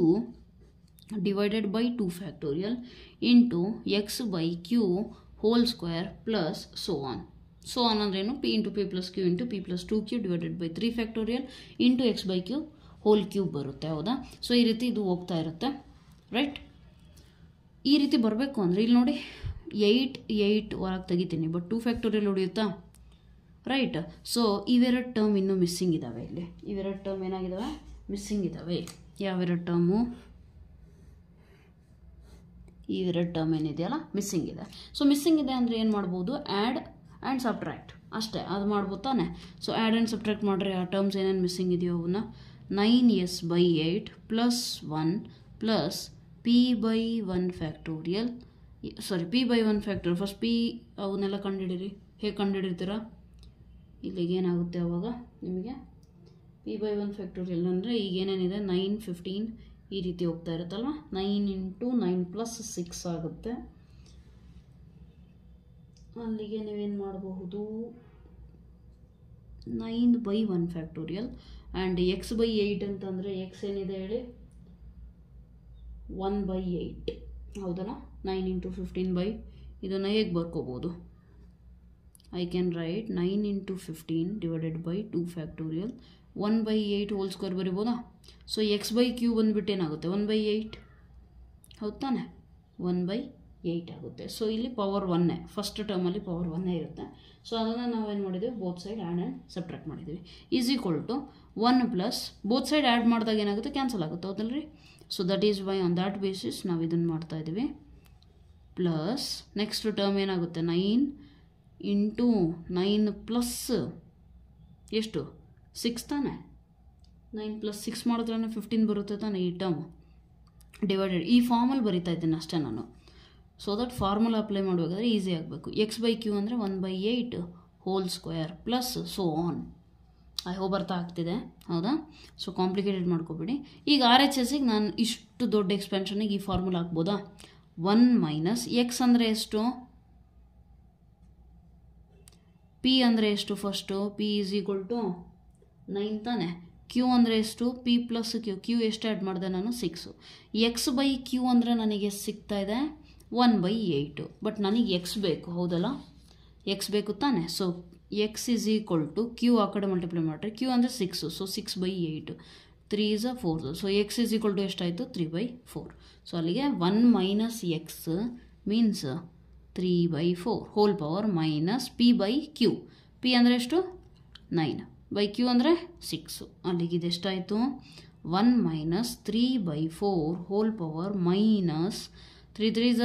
divided by 2 factorial into x/q whole square plus so on. So on ಅಂದ್ರೇನು? p into p plus q into p plus 2q divided by 3 factorial into x/q whole cube ಬರುತ್ತೆ, ಹೌದಾ? ಸೊ ಈ ರೀತಿ ಇದು ಹೋಗ್ತಾ ಇರುತ್ತೆ, ರೈಟ್? ಈ ರೀತಿ ಬರಬೇಕು ಅಂದರೆ ಇಲ್ಲಿ ನೋಡಿ 8 ಹೊರಗೆ ತೆಗಿತೀನಿ, ಬಟ್ 2 ಫ್ಯಾಕ್ಟೋರಿಯಲ್ ಉಳಿಯುತ್ತಾ, ರೈಟ್? ಸೊ ಇವೆರಡು ಟರ್ಮ್ ಇನ್ನೂ ಮಿಸ್ಸಿಂಗ್ ಇದ್ದಾವೆ. ಇಲ್ಲಿ ಇವೆರಡು ಟರ್ಮ್ ಏನಾಗಿದ್ದಾವೆ? ಮಿಸ್ಸಿಂಗ್ ಇದ್ದಾವೆ. ಯಾವೆರಡು ಟರ್ಮು? ಇವೆರಡು ಟರ್ಮ್ ಏನಿದೆಯಲ್ಲ ಮಿಸ್ಸಿಂಗ್ ಇದೆ. ಸೊ ಮಿಸ್ಸಿಂಗ್ ಇದೆ ಅಂದರೆ ಏನು ಮಾಡ್ಬೋದು? ಆ್ಯಡ್ ಆ್ಯಂಡ್ ಸಬ್ಟ್ರ್ಯಾಕ್ಟ್ ಅಷ್ಟೇ, ಅದು ಮಾಡ್ಬೋದು ತಾನೆ? ಸೊ ಆ್ಯಡ್ ಆ್ಯಂಡ್ ಸಬ್ಟ್ರ್ಯಾಕ್ಟ್ ಮಾಡಿದ್ರೆ ಆ ಟರ್ಮ್ಸ್ ಏನೇನು ಮಿಸ್ಸಿಂಗ್ ಇದೆಯೋ ಅವನ್ನ 9s/8 plus 1 plus p/1 factorial, sorry p/1 factorial. First p ಅವನ್ನೆಲ್ಲ ಕಂಡುಹಿಡಿರಿ. ಹೇಗೆ ಕಂಡುಹಿಡಿತೀರಾ? ಇಲ್ಲಿಗೆ ಏನಾಗುತ್ತೆ ಅವಾಗ ನಿಮಗೆ p/1 ಫ್ಯಾಕ್ಟೋರಿಯಲ್ ಅಂದರೆ ಈಗ ಏನೇನಿದೆ 9, 15 ಈ ರೀತಿ ಹೋಗ್ತಾ ಇರುತ್ತಲ್ವ. 9 × 9 + 6 ಆಗುತ್ತೆ. ಅಲ್ಲಿಗೆ ನೀವೇನು ಮಾಡಬಹುದು? 9/1 ಫ್ಯಾಕ್ಟೋರಿಯಲ್ ಆ್ಯಂಡ್ x/8 ಅಂತಂದರೆ x ಏನಿದೆ ಹೇಳಿ? 1/8, ಹೌದಲ್ಲ? 9 × 15 ಇದನ್ನು ಹೇಗೆ ಬರ್ಕೋಬೋದು? I can write 9 × 15 divided by 2 factorial 1/8 whole square ಬರಿಬೋದಾ? ಸೊ x/q ಬಂದುಬಿಟ್ಟು ಏನಾಗುತ್ತೆ? 1/8, ಹೌದು ತಾನೆ? 1/8 ಆಗುತ್ತೆ. ಸೊ ಇಲ್ಲಿ ಪವರ್ 1 ಫಸ್ಟ್ ಟರ್ಮಲ್ಲಿ ಪವರ್ 1 ಇರುತ್ತೆ. ಸೊ ಅದನ್ನು ನಾವೇನು ಮಾಡಿದ್ದೀವಿ? Both side add and subtract ಮಾಡಿದ್ದೀವಿ. Is equal to 1 plus both side add ಮಾಡಿದಾಗ ಏನಾಗುತ್ತೆ? ಕ್ಯಾನ್ಸಲ್ ಆಗುತ್ತೆ, ಹೌದಲ್ರಿ? So that is why on that basis ನಾವು ಇದನ್ನು ಮಾಡ್ತಾ ಇದ್ದೀವಿ. ಪ್ಲಸ್ ನೆಕ್ಸ್ಟ್ ಟರ್ಮ್ ಏನಾಗುತ್ತೆ? 9 × 9 ಪ್ಲಸ್ ಎಷ್ಟು? 6 ತಾನೆ? 9 + 6 ಮಾಡಿದ್ರೆ 15 ಬರುತ್ತೆ ತಾನೆ ಈ ಟರ್ಮ್, ಡಿವೈಡೆಡ್ ಈ ಫಾರ್ಮಲ್ಲಿ ಬರಿತಾ ಇದ್ದೀನಿ ಅಷ್ಟೇ ನಾನು. ಸೊ ದಟ್ ಫಾರ್ಮುಲಾ ಅಪ್ಲೈ ಮಾಡಬೇಕಾದ್ರೆ ಈಸಿ ಆಗಬೇಕು. x/q ಅಂದರೆ 1/8 whole square plus so on. I hope ಅರ್ಥ ಆಗ್ತಿದೆ, ಹೌದಾ? ಸೊ ಕಾಂಪ್ಲಿಕೇಟೆಡ್ ಮಾಡ್ಕೋಬೇಡಿ. ಈಗ RHSಗೆ ನಾನು ಇಷ್ಟು ದೊಡ್ಡ ಎಕ್ಸ್ಪೆನ್ಷನಿಗೆ ಈ ಫಾರ್ಮುಲಾ ಹಾಕ್ಬೋದಾ? 1 - x ಅಂದರೆ ಎಷ್ಟು? p ಅಂದರೆ ಎಷ್ಟು? ಫಸ್ಟು p = 9 ತಾನೆ? q ಅಂದರೆ ಎಷ್ಟು? p + q ಎಷ್ಟು ಆ್ಯಡ್ ಮಾಡಿದೆ ನಾನು? 6. x/q ಅಂದರೆ ನನಗೆ ಸಿಗ್ತಾ ಇದೆ 1/8. ಬಟ್ ನನಗೆ x ಬೇಕು, ಹೌದಲ್ಲ? x ಬೇಕು ತಾನೆ? ಸೊ x = q ಆ ಕಡೆ ಮಲ್ಟಿಪ್ಲೈ ಮಾಡಿದ್ರೆ q ಅಂದರೆ 6, ಸೊ 6/8, 3 = 4. ಸೊ x = ಎಷ್ಟಾಯಿತು? 3/4. ಸೊ ಅಲ್ಲಿಗೆ 1 - x means 3/4 whole power minus p/q. p ಅಂದರೆ ಎಷ್ಟು? 9/q ಅಂದರೆ 6. ಅಲ್ಲಿಗೆ ಇದೆಷ್ಟಾಯಿತು? 1 - 3/4 whole power minus 3 3s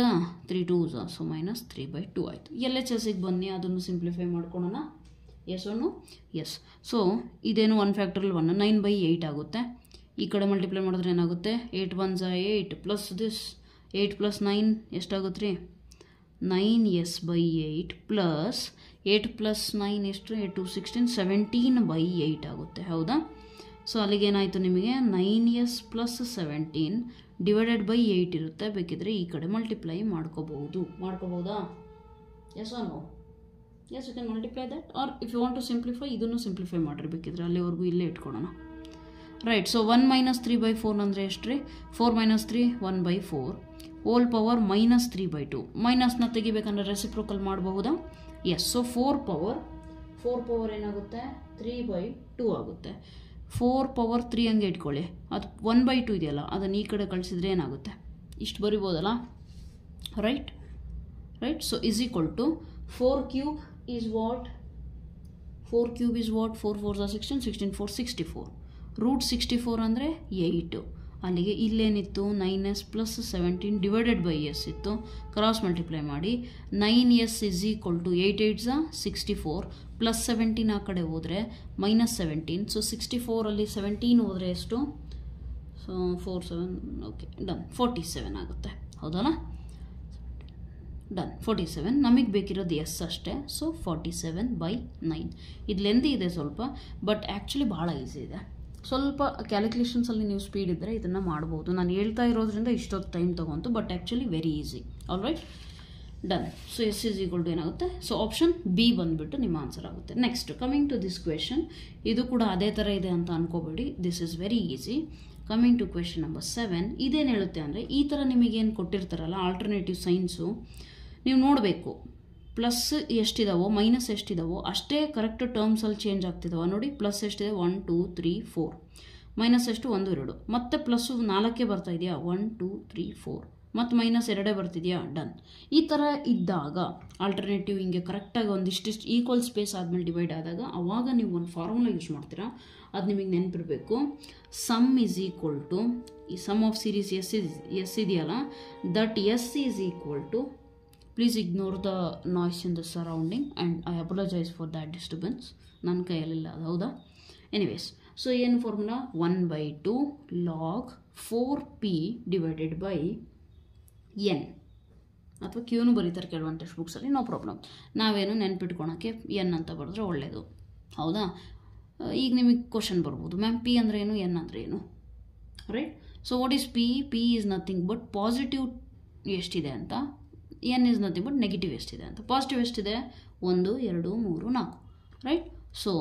3 2s, so -3/2 ಆಯಿತು. LHSಗೆ ಬನ್ನಿ, ಅದನ್ನು ಸಿಂಪ್ಲಿಫೈ ಮಾಡ್ಕೊಳ್ಳೋಣ. S one? ಎಸ್. ಸೊ ಇದೇನು 1 ಫ್ಯಾಕ್ಟೋರಿಯಲ್ 1 9/8 ಆಗುತ್ತೆ. ಈ ಕಡೆ ಮಲ್ಟಿಪ್ಲೈ ಮಾಡಿದ್ರೆ ಏನಾಗುತ್ತೆ? 8 1s 8 ಪ್ಲಸ್ ದಿಸ್ 8 + 9 ಎಷ್ಟಾಗುತ್ತೆ ರೀ? 9s/8 ಪ್ಲಸ್ 8 + 9 ಎಷ್ಟು? 8 2 16 17/8 ಆಗುತ್ತೆ, ಹೌದಾ? ಸೊ ಅಲ್ಲಿಗೇನಾಯಿತು ನಿಮಗೆ? 9s + 17 ಡಿವೈಡೆಡ್ ಬೈ 8 ಇರುತ್ತೆ. ಬೇಕಿದ್ರೆ ಈ ಕಡೆ ಮಲ್ಟಿಪ್ಲೈ ಮಾಡ್ಕೋಬಹುದಾ? Yes or no? Yes, you can multiply that. Or if you want to simplify, ಇದನ್ನು ಸಿಂಪ್ಲಿಫೈ ಮಾಡಿರಿ ಬೇಕಿದ್ರೆ, ಅಲ್ಲಿವರೆಗೂ ಇಲ್ಲೇ ಇಟ್ಕೊಳ್ಳೋಣ. ರೈಟ್. ಸೊ 1 - 3/4 ಅಂದರೆ ಎಷ್ಟು ರೀ? 4 - 3 1/4 ಹೋಲ್ ಪವರ್ -3/2. ಮೈನಸ್ನ ತೆಗಿಬೇಕಂದ್ರೆ ರೆಸಿಪ್ರೋಕಲ್ ಮಾಡಬಹುದಾ? ಎಸ್. ಸೊ 4 ಪವರ್ ಏನಾಗುತ್ತೆ? 3/2 ಆಗುತ್ತೆ. 4 ಪವರ್ 3 ಹಂಗೆ ಇಟ್ಕೊಳ್ಳಿ. ಅದು 1/2 ಇದೆಯಲ್ಲ, ಅದನ್ನು ಈ ಕಡೆ ಕಳಿಸಿದ್ರೆ ಏನಾಗುತ್ತೆ? ಇಷ್ಟು ಬರಿಬೋದಲ್ಲ, right? So = 4 cube is what? 4 cube is what? 4 4s are 16, 16 4 64. √64 ಅಂದರೆ 8. ಅಲ್ಲಿಗೆ ಇಲ್ಲೇನಿತ್ತು 9s plus 17 divided by s ಇತ್ತು. ಕ್ರಾಸ್ ಮಲ್ಟಿಪ್ಲೈ ಮಾಡಿ 9s is equal to 8 8 64 plus 17 ಆ ಕಡೆ ಹೋದರೆ -17. ಸೊ 64ಅಲ್ಲಿ 17 ಹೋದರೆ ಎಷ್ಟು? ಸೊ 4 7 ಓಕೆ ಡನ್ 47 ಆಗುತ್ತೆ. ಹೌದಲ್ಲ? ಡನ್ 47. ನಮಗೆ ಬೇಕಿರೋದು ಎಸ್ ಅಷ್ಟೇ. ಸೊ 47/9. ಇದು ಲೆಂದಿ ಇದೆ ಸ್ವಲ್ಪ, ಬಟ್ ಆ್ಯಕ್ಚುಲಿ ಭಾಳ ಈಸಿ ಇದೆ. ಸ್ವಲ್ಪ ಕ್ಯಾಲ್ಕುಲೇಷನ್ಸಲ್ಲಿ ನೀವು ಸ್ಪೀಡ್ ಇದ್ದರೆ ಇದನ್ನು ಮಾಡ್ಬೋದು. ನಾನು ಹೇಳ್ತಾ ಇರೋದ್ರಿಂದ ಇಷ್ಟೊತ್ತು ಟೈಮ್ ತೊಗೊಂತು, but actually very easy. All right, done. So S is equal to ಏನಾಗುತ್ತೆ? ಸೊ ಆಪ್ಷನ್ ಬಿ ಬಂದುಬಿಟ್ಟು ನಿಮ್ಮ ಆನ್ಸರ್ ಆಗುತ್ತೆ. Next coming to this question, ಇದು ಕೂಡ ಅದೇ ಥರ ಇದೆ ಅಂತ ಅನ್ಕೋಬೇಡಿ. This is very easy. Coming to question number 7, ಇದೇನು ಹೇಳುತ್ತೆ ಅಂದರೆ, ಈ ಥರ ನಿಮಗೇನು ಕೊಟ್ಟಿರ್ತಾರಲ್ಲ ಆಲ್ಟರ್ನೇಟಿವ್ ಸೈನ್ಸು, ನೀವು ನೋಡಬೇಕು ಪ್ಲಸ್ ಎಷ್ಟಿದಾವೋ ಮೈನಸ್ ಎಷ್ಟಿದಾವೋ ಅಷ್ಟೇ ಕರೆಕ್ಟ್ ಟರ್ಮ್ಸಲ್ಲಿ ಚೇಂಜ್ ಆಗ್ತಿದಾವ. ನೋಡಿ, ಪ್ಲಸ್ ಎಷ್ಟಿದೆ 1 2 3 4, ಮೈನಸ್ ಎಷ್ಟು 1 2, ಮತ್ತೆ ಪ್ಲಸ್ಸು 4 ಬರ್ತಾ ಇದೆಯಾ 1 2 3 4, ಮತ್ತು ಮೈನಸ್ 2 ಬರ್ತಿದೆಯಾ, ಡನ್. ಈ ಥರ ಇದ್ದಾಗ ಆಲ್ಟರ್ನೇಟಿವ್ ಹಿಂಗೆ ಕರೆಕ್ಟಾಗಿ ಒಂದಿಷ್ಟಿಷ್ಟು ಈಕ್ವಲ್ ಸ್ಪೇಸ್ ಆದಮೇಲೆ ಡಿವೈಡ್ ಆದಾಗ ಅವಾಗ ನೀವು ಒಂದು ಫಾರ್ಮುಲಾ ಯೂಸ್ ಮಾಡ್ತೀರಾ. ಅದು ನಿಮಗೆ ನೆನಪಿರಬೇಕು. ಸಮ್ ಈಸ್ ಈಕ್ವಲ್ ಟು, ಈ ಸಮ್ ಆಫ್ ಸೀರೀಸ್ ಎಸ್ ಇದೆಯಲ್ಲ, that s is equal to, please ignore the noise in the surrounding and I apologise for that disturbance. ನನ್ನ ಕೈಯಲ್ಲಿಲ್ಲ ಅದು, ಹೌದಾ? ಎನಿವೇಸ್, ಸೊ ಏನು formula? 1/2 log 4p divided by n, ಅಥವಾ ಕ್ಯೂನು ಬರೀತಾರೆ ಕೆಲವೊಂದು ಟೆಕ್ಸ್ಟ್ ಬುಕ್ಸಲ್ಲಿ, ನೋ ಪ್ರಾಬ್ಲಮ್. ನಾವೇನು ನೆನ್ಪಿಟ್ಕೊಳಕ್ಕೆ ಎನ್ ಅಂತ ಬರೆದ್ರೆ ಒಳ್ಳೆಯದು, ಹೌದಾ? ಈಗ ನಿಮಗೆ ಕ್ವಶನ್ ಬರ್ಬೋದು, ಮ್ಯಾಮ್ ಪಿ ಅಂದರೆ ಏನು, ಎನ್ ಅಂದರೆ ಏನು, right? So what is p? P is nothing but positive ಎಷ್ಟಿದೆ ಅಂತ, n is nothing but negative ಎಷ್ಟಿದೆ ಅಂತ. ಪಾಸಿಟಿವ್ ಎಷ್ಟಿದೆ? 1 2 3 4, right? So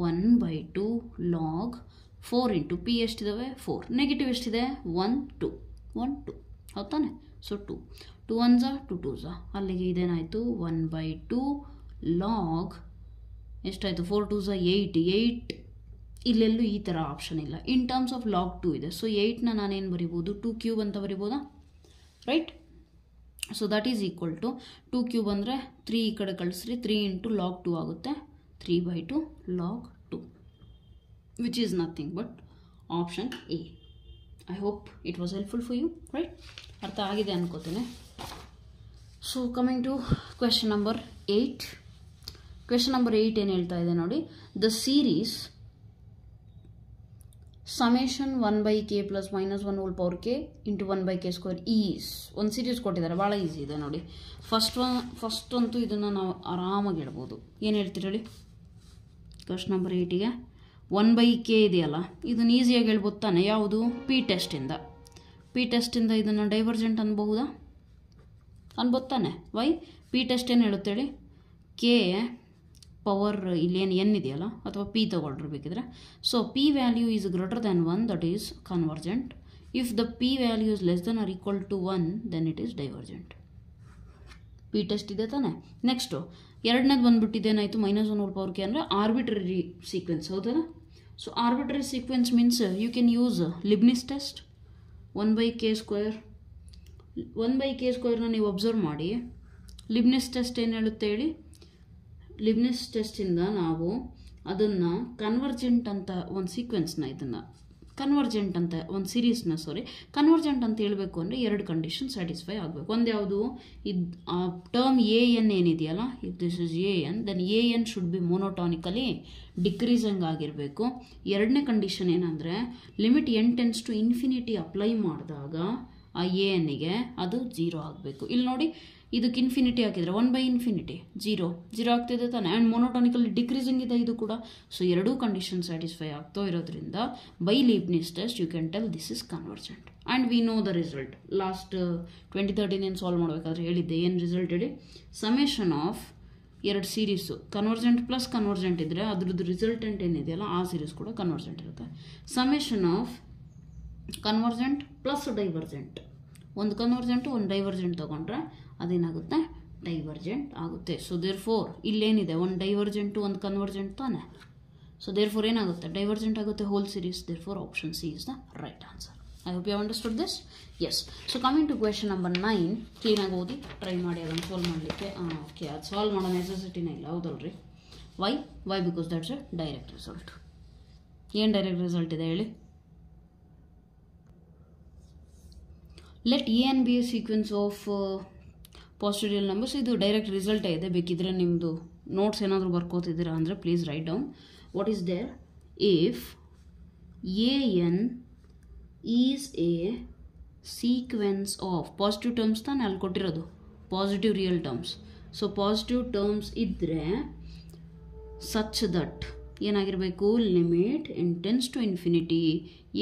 1/2 log 4 into p ಎಷ್ಟಿದ್ದಾವೆ 4, ನೆಗೆಟಿವ್ ಎಷ್ಟಿದೆ 1 2 1 2, ಹೌದು ತಾನೆ? ಸೊ 2 2 1s 2 2s, ಅಲ್ಲಿಗೆ ಇದೇನಾಯಿತು 1/2 log ಎಷ್ಟಾಯಿತು 4 2s 8 8. ಇಲ್ಲೆಲ್ಲೂ ಈ ಥರ ಆಪ್ಷನ್ ಇಲ್ಲ. ಇನ್ ಟರ್ಮ್ಸ್ ಆಫ್ log 2 ಇದೆ. ಸೊ 8ನ ನಾನೇನು ಬರಿಬೋದು? 2 ಕ್ಯೂಬ್ ಅಂತ ಬರಿಬೋದಾ, right? So that is equal to 2 cube ಅಂದರೆ 3 ಈ ಕಡೆ ಕಳಿಸ್ರಿ, 3 ಇಂಟು log 2 ಆಗುತ್ತೆ, 3/2 log 2, which is nothing but option A. I hope it was helpful for you, right? ಅರ್ಥ ಆಗಿದೆ ಅನ್ಕೋತೇನೆ. So coming to question number 8. Question number 8 ಏನು ಹೇಳ್ತಾ ಇದೆ ನೋಡಿ, the series summation 1/k plus minus 1 whole power k into 1/k square is, ಒಂದು ಸೀರೀಸ್ ಕೊಟ್ಟಿದ್ದಾರೆ, ಭಾಳ ಈಸಿ ಇದೆ ನೋಡಿ. ಫಸ್ಟ್ ಅಂತೂ ಇದನ್ನು ನಾವು ಆರಾಮಾಗಿ ಹೇಳ್ಬೋದು. ಏನು ಹೇಳ್ತೀರಿ ಹೇಳಿ? ಕ್ವೆಶನ್ ನಂಬರ್ 8ಗೆ 1/k ಇದೆಯಲ್ಲ, ಇದನ್ನು ಈಸಿಯಾಗಿ ಹೇಳ್ಬೋದು ತಾನೆ. ಯಾವುದು? ಪಿ ಟೆಸ್ಟಿಂದ ಇದನ್ನು ಡೈವರ್ಜೆಂಟ್ ಅನ್ಬಹುದಾ? ಅನ್ಬೋದು ತಾನೆ. ವೈ? ಪಿ ಟೆಸ್ಟ್ ಏನು ಹೇಳುತ್ತೆ ಹೇಳಿ? ಕೆ ಪವರ್ ಇಲ್ಲೇನು ಎನ್ ಇದೆಯಲ್ಲ, ಅಥವಾ ಪಿ ತೊಗೊಳ್ರಿಬೇಕಿದ್ರೆ. So p value is greater than 1, that is convergent. If the p value is less than or equal to 1, then it is divergent. P test ಇದೆ ತಾನೆ. ನೆಕ್ಸ್ಟು ಎರಡನೇದು ಬಂದುಬಿಟ್ಟಿದ್ದೇನಾಯಿತು, -1 whole power k ಅಂದರೆ ಆರ್ಬಿಟ್ರರಿ ಸೀಕ್ವೆನ್ಸ್, ಹೌದಲ್ಲ? So arbitrary sequence means you can use Leibniz test. 1/k², 1/k² ನೀವು ಅಬ್ಸರ್ವ್ ಮಾಡಿ. ಲಿಬ್ನಿಸ್ ಟೆಸ್ಟ್ ಏನು ಹೇಳುತ್ತೆ ಹೇಳಿ? ಲಿಬ್ನಿಸ್ ಟೆಸ್ಟಿಂದ ನಾವು ಅದನ್ನು ಕನ್ವರ್ಜೆಂಟ್ ಅಂತ ಒಂದು ಸೀಕ್ವೆನ್ಸ್ನ, ಇದನ್ನು ಕನ್ವರ್ಜೆಂಟ್ ಅಂತ ಒಂದು ಸೀರೀಸ್ನ, ಕನ್ವರ್ಜೆಂಟ್ ಅಂತ ಹೇಳಬೇಕು ಅಂದರೆ 2 ಕಂಡೀಷನ್ ಸ್ಯಾಟಿಸ್ಫೈ ಆಗಬೇಕು. ಒಂದು ಯಾವುದು? ಇದು ಟರ್ಮ್ ಎ ಎನ್ ಏನಿದೆಯಲ್ಲ, if this is a n, then a n should be monotonically decreasing ಆಗಿರಬೇಕು. ಎರಡನೇ ಕಂಡೀಷನ್ ಏನಂದರೆ, limit n tends to infinity apply ಮಾಡಿದಾಗ ಆ ಎ ಎನ್ನಿಗೆ ಅದು 0 ಆಗಬೇಕು. ಇಲ್ಲಿ ನೋಡಿ, ಇದಕ್ಕೆ ಇನ್ಫಿನಿಟಿ ಹಾಕಿದರೆ 1/∞ 0 ಆಗ್ತಿದೆ ತಾನೆ. ಆ್ಯಂಡ್ ಮೊನೋಟಾನಿಕಲಿ ಡಿಕ್ರೀಸಿಂಗ್ ಇದೆ ಇದು ಕೂಡ. ಸೊ ಎರಡೂ ಕಂಡೀಷನ್ ಸ್ಯಾಟಿಸ್ಫೈ ಆಗ್ತಾ ಇರೋದ್ರಿಂದ by Leibniz test you can tell this is convergent. And we know the result. Last 2013 ಏನು ಸಾಲ್ವ್ ಮಾಡಬೇಕಾದ್ರೆ ಹೇಳಿದ್ದೆ, ಏನು ರಿಸಲ್ಟ್ ಹೇಳಿ? Summation of 2 series convergent plus convergent ಇದ್ದರೆ ಅದ್ರದ್ದು ರಿಸಲ್ಟೆಂಟ್ ಏನಿದೆಯಲ್ಲ ಆ ಸೀರೀಸ್ ಕೂಡ ಕನ್ವರ್ಜೆಂಟ್ ಇರುತ್ತೆ. Summation of convergent plus divergent, ಒಂದು ಕನ್ವರ್ಜೆಂಟು ಒಂದು ಡೈವರ್ಜೆಂಟ್ ತೊಗೊಂಡ್ರೆ ಅದೇನಾಗುತ್ತೆ? ಡೈವರ್ಜೆಂಟ್ ಆಗುತ್ತೆ. ಸೊ ದೇರ್ ಫೋರ್ ಇಲ್ಲೇನಿದೆ, ಒಂದು ಡೈವರ್ಜೆಂಟು ಒಂದು ಕನ್ವರ್ಜೆಂಟ್ ತಾನೆ. ಸೊ ದೇರ್ ಫೋರ್ ಏನಾಗುತ್ತೆ? ಡೈವರ್ಜೆಂಟ್ ಆಗುತ್ತೆ whole series. Therefore option C is the right answer. I hope you understood this. Yes. So coming to question number 9, ಕ್ಲೀನಾಗಿ ಓದಿ ಟ್ರೈ ಮಾಡಿ ಅದನ್ನು ಸಾಲ್ವ್ ಮಾಡಲಿಕ್ಕೆ. ಓಕೆ, ಅದು ಸಾಲ್ವ್ ಮಾಡೋ ನೆಸೆಸಿಟಿನೇ ಇಲ್ಲ, ಹೌದಲ್ರಿ? Why? Because that's a direct result. ಏನು ಡೈರೆಕ್ಟ್ ರಿಸಲ್ಟ್ ಇದೆ ಹೇಳಿ? Let a and b a sequence of positive real numbers. ಇದು ಡೈರೆಕ್ಟ್ ರಿಸಲ್ಟೇ ಇದೆ, ಬೇಕಿದ್ರೆ ನಿಮ್ಮದು ನೋಟ್ಸ್ ಏನಾದರೂ ಬರ್ಕೋತಿದ್ದೀರಾ ಅಂದರೆ please write down. What is there? If a n is a sequence of positive terms ತಾನೇ ಅಲ್ಲಿ ಕೊಟ್ಟಿರೋದು, positive real terms. So positive terms ಇದ್ದರೆ ಸಚ್ ದಟ್ ಏನಾಗಿರಬೇಕು? Limit n tends to infinity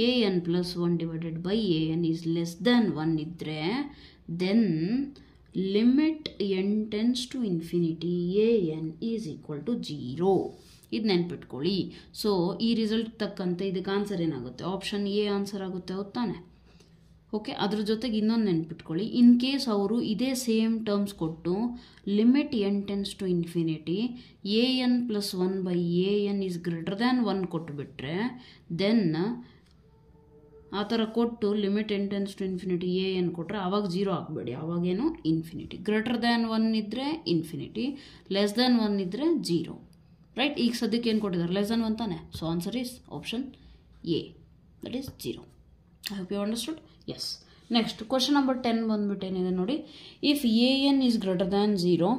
a n plus 1 divided by a n is less than 1 ಇದ್ದರೆ then limit n tends to infinity a n is equal to 0. ಇದು ನೆನ್ಪಿಟ್ಕೊಳ್ಳಿ. ಸೊ ಈ ರಿಸಲ್ಟ್ ತಕ್ಕಂತೆ ಇದಕ್ಕೆ ಆನ್ಸರ್ ಏನಾಗುತ್ತೆ? ಆಪ್ಷನ್ ಎ ಆನ್ಸರ್ ಆಗುತ್ತೆ, ಹೊತ್ತಾನೆ. ಓಕೆ, ಅದ್ರ ಜೊತೆಗೆ ಇನ್ನೊಂದು ನೆನ್ಪಿಟ್ಕೊಳ್ಳಿ. ಇನ್ ಕೇಸ್ ಅವರು ಇದೇ ಸೇಮ್ ಟರ್ಮ್ಸ್ ಕೊಟ್ಟು limit n tends to infinity a n plus 1 by a n is greater than 1 ಕೊಟ್ಟುಬಿಟ್ರೆ ದೆನ್ ಆ ಥರ ಕೊಟ್ಟು limit n tends to infinity a n ಕೊಟ್ಟರೆ ಆವಾಗ 0 ಆಗಬೇಡಿ, ಆವಾಗೇನು ಇನ್ಫಿನಿಟಿ. ಗ್ರೇಟರ್ ದ್ಯಾನ್ 1 ಇದ್ದರೆ ಇನ್ಫಿನಿಟಿ, ಲೆಸ್ ದ್ಯಾನ್ 1 ಇದ್ದರೆ 0. ರೈಟ್, ಈಗ ಸದ್ಯಕ್ಕೆ ಏನು ಕೊಟ್ಟಿದ್ದಾರೆ? ಲೆಸ್ ದ್ಯಾನ್ 1 ತಾನೆ. So answer is option a, that is 0. I hope you understood. Yes. Next question number 10 ಬಂದ್ಬಿಟ್ಟು ಏನಿದೆ ನೋಡಿ. If a n is greater than 0,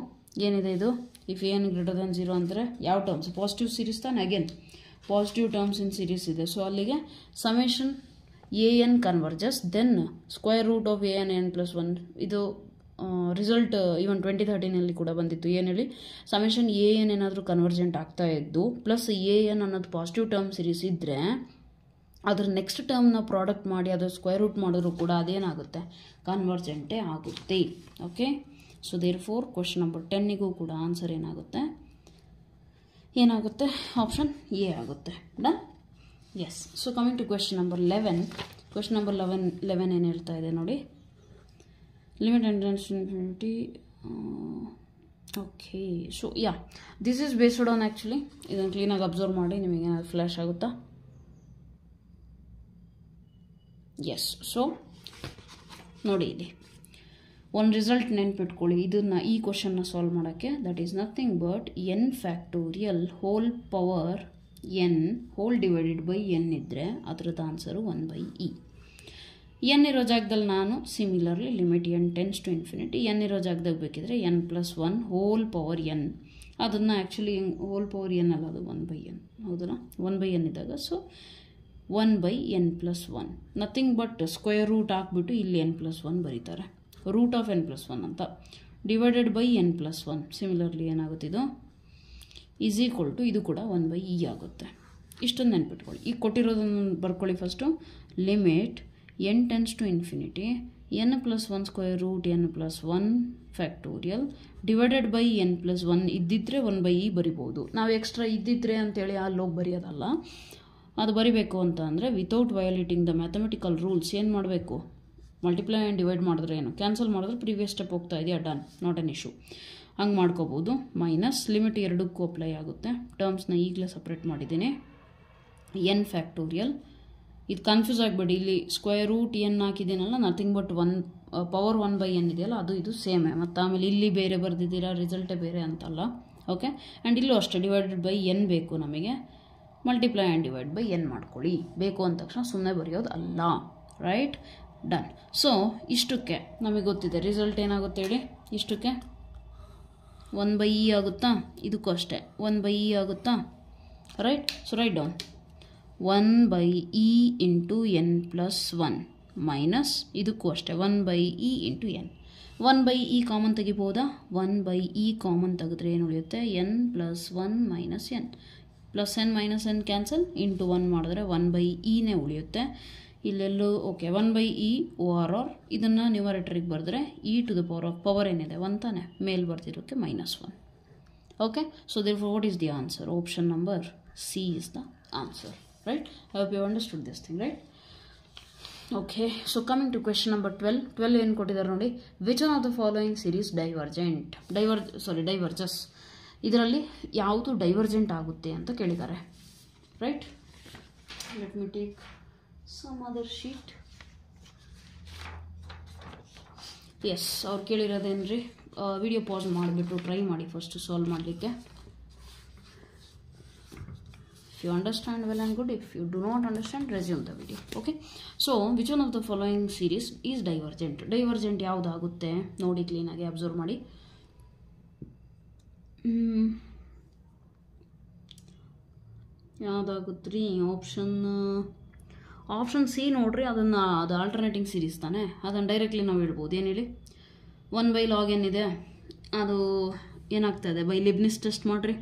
ಏನಿದೆ ಇದು? If a n greater than 0 ಅಂದರೆ ಯಾವ ಟರ್ಮ್ಸ್? ಪಾಸಿಟಿವ್ ಸೀರೀಸ್ ತಾನೆ. Again positive terms in series ಇದೆ. ಸೊ ಅಲ್ಲಿಗೆ summation a n converges then square root of a n plus 1. ಇದು ರಿಸಲ್ಟ್ ಈವನ್ 2013 ಕೂಡ ಬಂದಿತ್ತು. ಏನು ಹೇಳಿ? ಸಮೇಷನ್ ಎ ಎನ್ ಏನಾದರೂ ಕನ್ವರ್ಜೆಂಟ್ ಆಗ್ತಾ ಇದ್ದು ಪ್ಲಸ್ ಎ ಎನ್ ಅನ್ನೋದು ಪಾಸಿಟಿವ್ ಟರ್ಮ್ ಸೀರೀಸ್ ಇದ್ದರೆ ಅದ್ರ ನೆಕ್ಸ್ಟ್ ಟರ್ಮ್ನ ಪ್ರಾಡಕ್ಟ್ ಮಾಡಿ ಅದು ಸ್ಕ್ವೇರ್ ರೂಟ್ ಮಾಡಿದ್ರು ಕೂಡ ಅದೇನಾಗುತ್ತೆ? ಕನ್ವರ್ಜೆಂಟೇ ಆಗುತ್ತೆ. Okay, so therefore question number 10ಗೂ ಕೂಡ ಆನ್ಸರ್ ಏನಾಗುತ್ತೆ? ಆಪ್ಷನ್ ಎ ಆಗುತ್ತೆ. Done. Yes. So coming to question number 11. Question number 11 ಏನು ಹೇಳ್ತಾ ಇದೆ ನೋಡಿ. Limit n tends to infinity. Okay, so yeah, this is based on actually ಇದನ್ನು ಕ್ಲೀನಾಗಿ ಅಬ್ಸರ್ವ್ ಮಾಡಿ, ನಿಮಗೆ ಏನಾದ್ರು ಫ್ಲ್ಯಾಶ್ ಆಗುತ್ತಾ? ಎಸ್. ಸೊ ನೋಡಿ, ಇಲ್ಲಿ ಒಂದು ರಿಸಲ್ಟ್ ನೆನ್ಪಿಟ್ಕೊಳ್ಳಿ. ಇದನ್ನು ಈ ಕ್ವಶನ್ನ ಸಾಲ್ವ್ ಮಾಡೋಕ್ಕೆ, that is nothing but n factorial whole power n whole divided by n ಇದ್ದರೆ ಅದರದ್ದು ಆನ್ಸರು 1/e. ಎನ್ ಇರೋ ಜಾಗದಲ್ಲಿ ನಾನು similarly limit n tends to infinity n ಇರೋ ಜಾಗದಾಗ ಬೇಕಿದ್ರೆ n plus 1 whole power n, ಅದನ್ನು ಆ್ಯಕ್ಚುಲಿ ಹೋಲ್ ಪವರ್ ಎನ್ ಅಲ್ಲ, ಅದು 1/n, ಹೌದಲ್ಲ? 1/n ಇದ್ದಾಗ so 1/n plus 1 nothing but square root ಹಾಕ್ಬಿಟ್ಟು ಇಲ್ಲಿ n ಪ್ಲಸ್ 1 ಬರೀತಾರೆ, ರೂಟ್ ಆಫ್ n ಪ್ಲಸ್ 1 ಅಂತ, divided by n plus 1. Similarly ಏನಾಗುತ್ತೆ ಇದು? ಈಸ್ ಈಕ್ವಲ್ ಟು ಇದು ಕೂಡ 1/e ಆಗುತ್ತೆ. ಇಷ್ಟೊಂದು ನೆನ್ಪಿಟ್ಕೊಳ್ಳಿ. ಈಗ ಕೊಟ್ಟಿರೋದನ್ನು ಬರ್ಕೊಳ್ಳಿ. First limit n tends to infinity n plus 1 square root n plus 1 factorial divided by n plus 1 ಇದ್ದಿದ್ರೆ 1/e ಬರಿಬೋದು. ನಾವು ಎಕ್ಸ್ಟ್ರಾ ಇದ್ದಿದ್ರೆ ಅಂತೇಳಿ ಅಲ್ಲೋಗಿ ಬರೆಯೋದಲ್ಲ. ಅದು ಬರಿಬೇಕು ಅಂತ ಅಂದರೆ ವಿತೌಟ್ ವಯೋಲೇಟಿಂಗ್ ದ ಮ್ಯಾಥಮೆಟಿಕಲ್ ರೂಲ್ಸ್ ಏನು ಮಾಡಬೇಕು? ಮಲ್ಟಿಪ್ಲೈ ಆ್ಯಂಡ್ ಡಿವೈಡ್ ಮಾಡಿದ್ರೆ ಏನು, ಕ್ಯಾನ್ಸಲ್ ಮಾಡಿದ್ರೆ ಪ್ರೀವಿಯಸ್ ಸ್ಟೆಪ್ ಹೋಗ್ತಾ ಇದೆಯಾ? Done, not an issue. ಹಂಗೆ ಮಾಡ್ಕೋಬೋದು. ಮೈನಸ್ ಲಿಮಿಟ್ ಎರಡಕ್ಕೂ ಅಪ್ಲೈ ಆಗುತ್ತೆ. ಟರ್ಮ್ಸ್ನ ಈಗಲೇ ಸಪ್ರೇಟ್ ಮಾಡಿದ್ದೀನಿ. ಎನ್ ಫ್ಯಾಕ್ಟೋರಿಯಲ್, ಇದು ಕನ್ಫ್ಯೂಸ್ ಆಗಬೇಡಿ. ಇಲ್ಲಿ ಸ್ಕ್ವೇರ್ ರೂಟ್ ಎನ್ ಹಾಕಿದ್ದೀನಲ್ಲ, ನಥಿಂಗ್ ಬಟ್ 1 ಪವರ್ 1/n ಇದೆಯಲ್ಲ, ಅದು ಇದು ಸೇಮೇ. ಮತ್ತು ಆಮೇಲೆ ಇಲ್ಲಿ ಬೇರೆ ಬರೆದಿದ್ದೀರಾ, ರಿಸಲ್ಟೇ ಬೇರೆ ಅಂತಲ್ಲ. ಓಕೆ, ಆ್ಯಂಡ್ ಇಲ್ಲೂ ಅಷ್ಟೇ ಡಿವೈಡೆಡ್ ಬೈ ಎನ್ ಬೇಕು ನಮಗೆ. Multiply and divide by N ಮಾಡ್ಕೊಳ್ಳಿ. ಬೇಕು ಅಂದ ತಕ್ಷಣ ಸುಮ್ಮನೆ ಬರೆಯೋದು ಅಲ್ಲ. Right, done. ಸೊ ಇಷ್ಟಕ್ಕೆ ನಮಗೆ ಗೊತ್ತಿದೆ ರಿಸಲ್ಟ್ ಏನಾಗುತ್ತೆ ಹೇಳಿ. ಇಷ್ಟಕ್ಕೆ 1/e ಆಗುತ್ತಾ? ಇದಕ್ಕೂ ಅಷ್ಟೇ 1/e ಆಗುತ್ತಾ? Right. So write down 1/e into n plus 1 minus ಇದಕ್ಕೂ ಅಷ್ಟೇ 1/e into n. 1/e common ತೆಗಿಬೋದಾ? 1/e ಕಾಮನ್ ತೆಗೆದ್ರೆ ಏನು ಉಳಿಯುತ್ತೆ? N plus 1 minus n. Plus n minus n cancel, into 1 ಮಾಡಿದ್ರೆ 1/eನೇ ಉಳಿಯುತ್ತೆ. ಇಲ್ಲೆಲ್ಲೂ ಓಕೆ 1/e ಓಆರ್ ಆರ್. ಇದನ್ನು ನ್ಯೂಮರೇಟರಿಗೆ ಬರೆದ್ರೆ e to the power of power ಏನಿದೆ 1 ತಾನೆ, ಮೇಲೆ ಬರ್ತಿರೋಕ್ಕೆ -1. Okay, so therefore what is the answer? Option number C is the answer. Right? I hope you understood this thing, right? Okay, so coming to question number 12 ಏನು ಕೊಟ್ಟಿದ್ದಾರೆ ನೋಡಿ. Which one of the following series diverges, ಇದರಲ್ಲಿ ಯಾವುದು ಡೈವರ್ಜೆಂಟ್ ಆಗುತ್ತೆ ಅಂತ ಕೇಳಿದ್ದಾರೆ. Right, let me take some other sheet. Yes, ಅವ್ರು ಕೇಳಿರೋದೇನ್ರಿ, ವಿಡಿಯೋ ಪಾಸ್ ಮಾಡಿಬಿಟ್ಟು ಟ್ರೈ ಮಾಡಿ ಫಸ್ಟ್ ಸಾಲ್ವ್ ಮಾಡಲಿಕ್ಕೆ. If you understand, well and good. If you do not understand, resume the video. Okay. So which one of the following series is divergent? Divergent ಯಾವುದಾಗುತ್ತೆ ನೋಡಿ ಕ್ಲೀನ್ ಆಗಿ ಅಬ್ಸರ್ವ್ ಮಾಡಿ. ಯಾವುದಾಗುತ್ತ್ರಿ? ಆಪ್ಷನ್ ಸಿ ನೋಡ್ರಿ. ಅದು ಆಲ್ಟರ್ನೇಟಿಂಗ್ ಸೀರೀಸ್ ತಾನೆ, ಅದನ್ನು ಡೈರೆಕ್ಟ್ಲಿ ನಾವು ಹೇಳ್ಬೋದು. ಏನು ಹೇಳಿ, 1/log n ಇದೆ, ಅದು ಏನಾಗ್ತಾಯಿದೆ ಬೈ ಲಿಬ್ನಿಸ್ ಟೆಸ್ಟ್ ಮಾಡಿರಿ,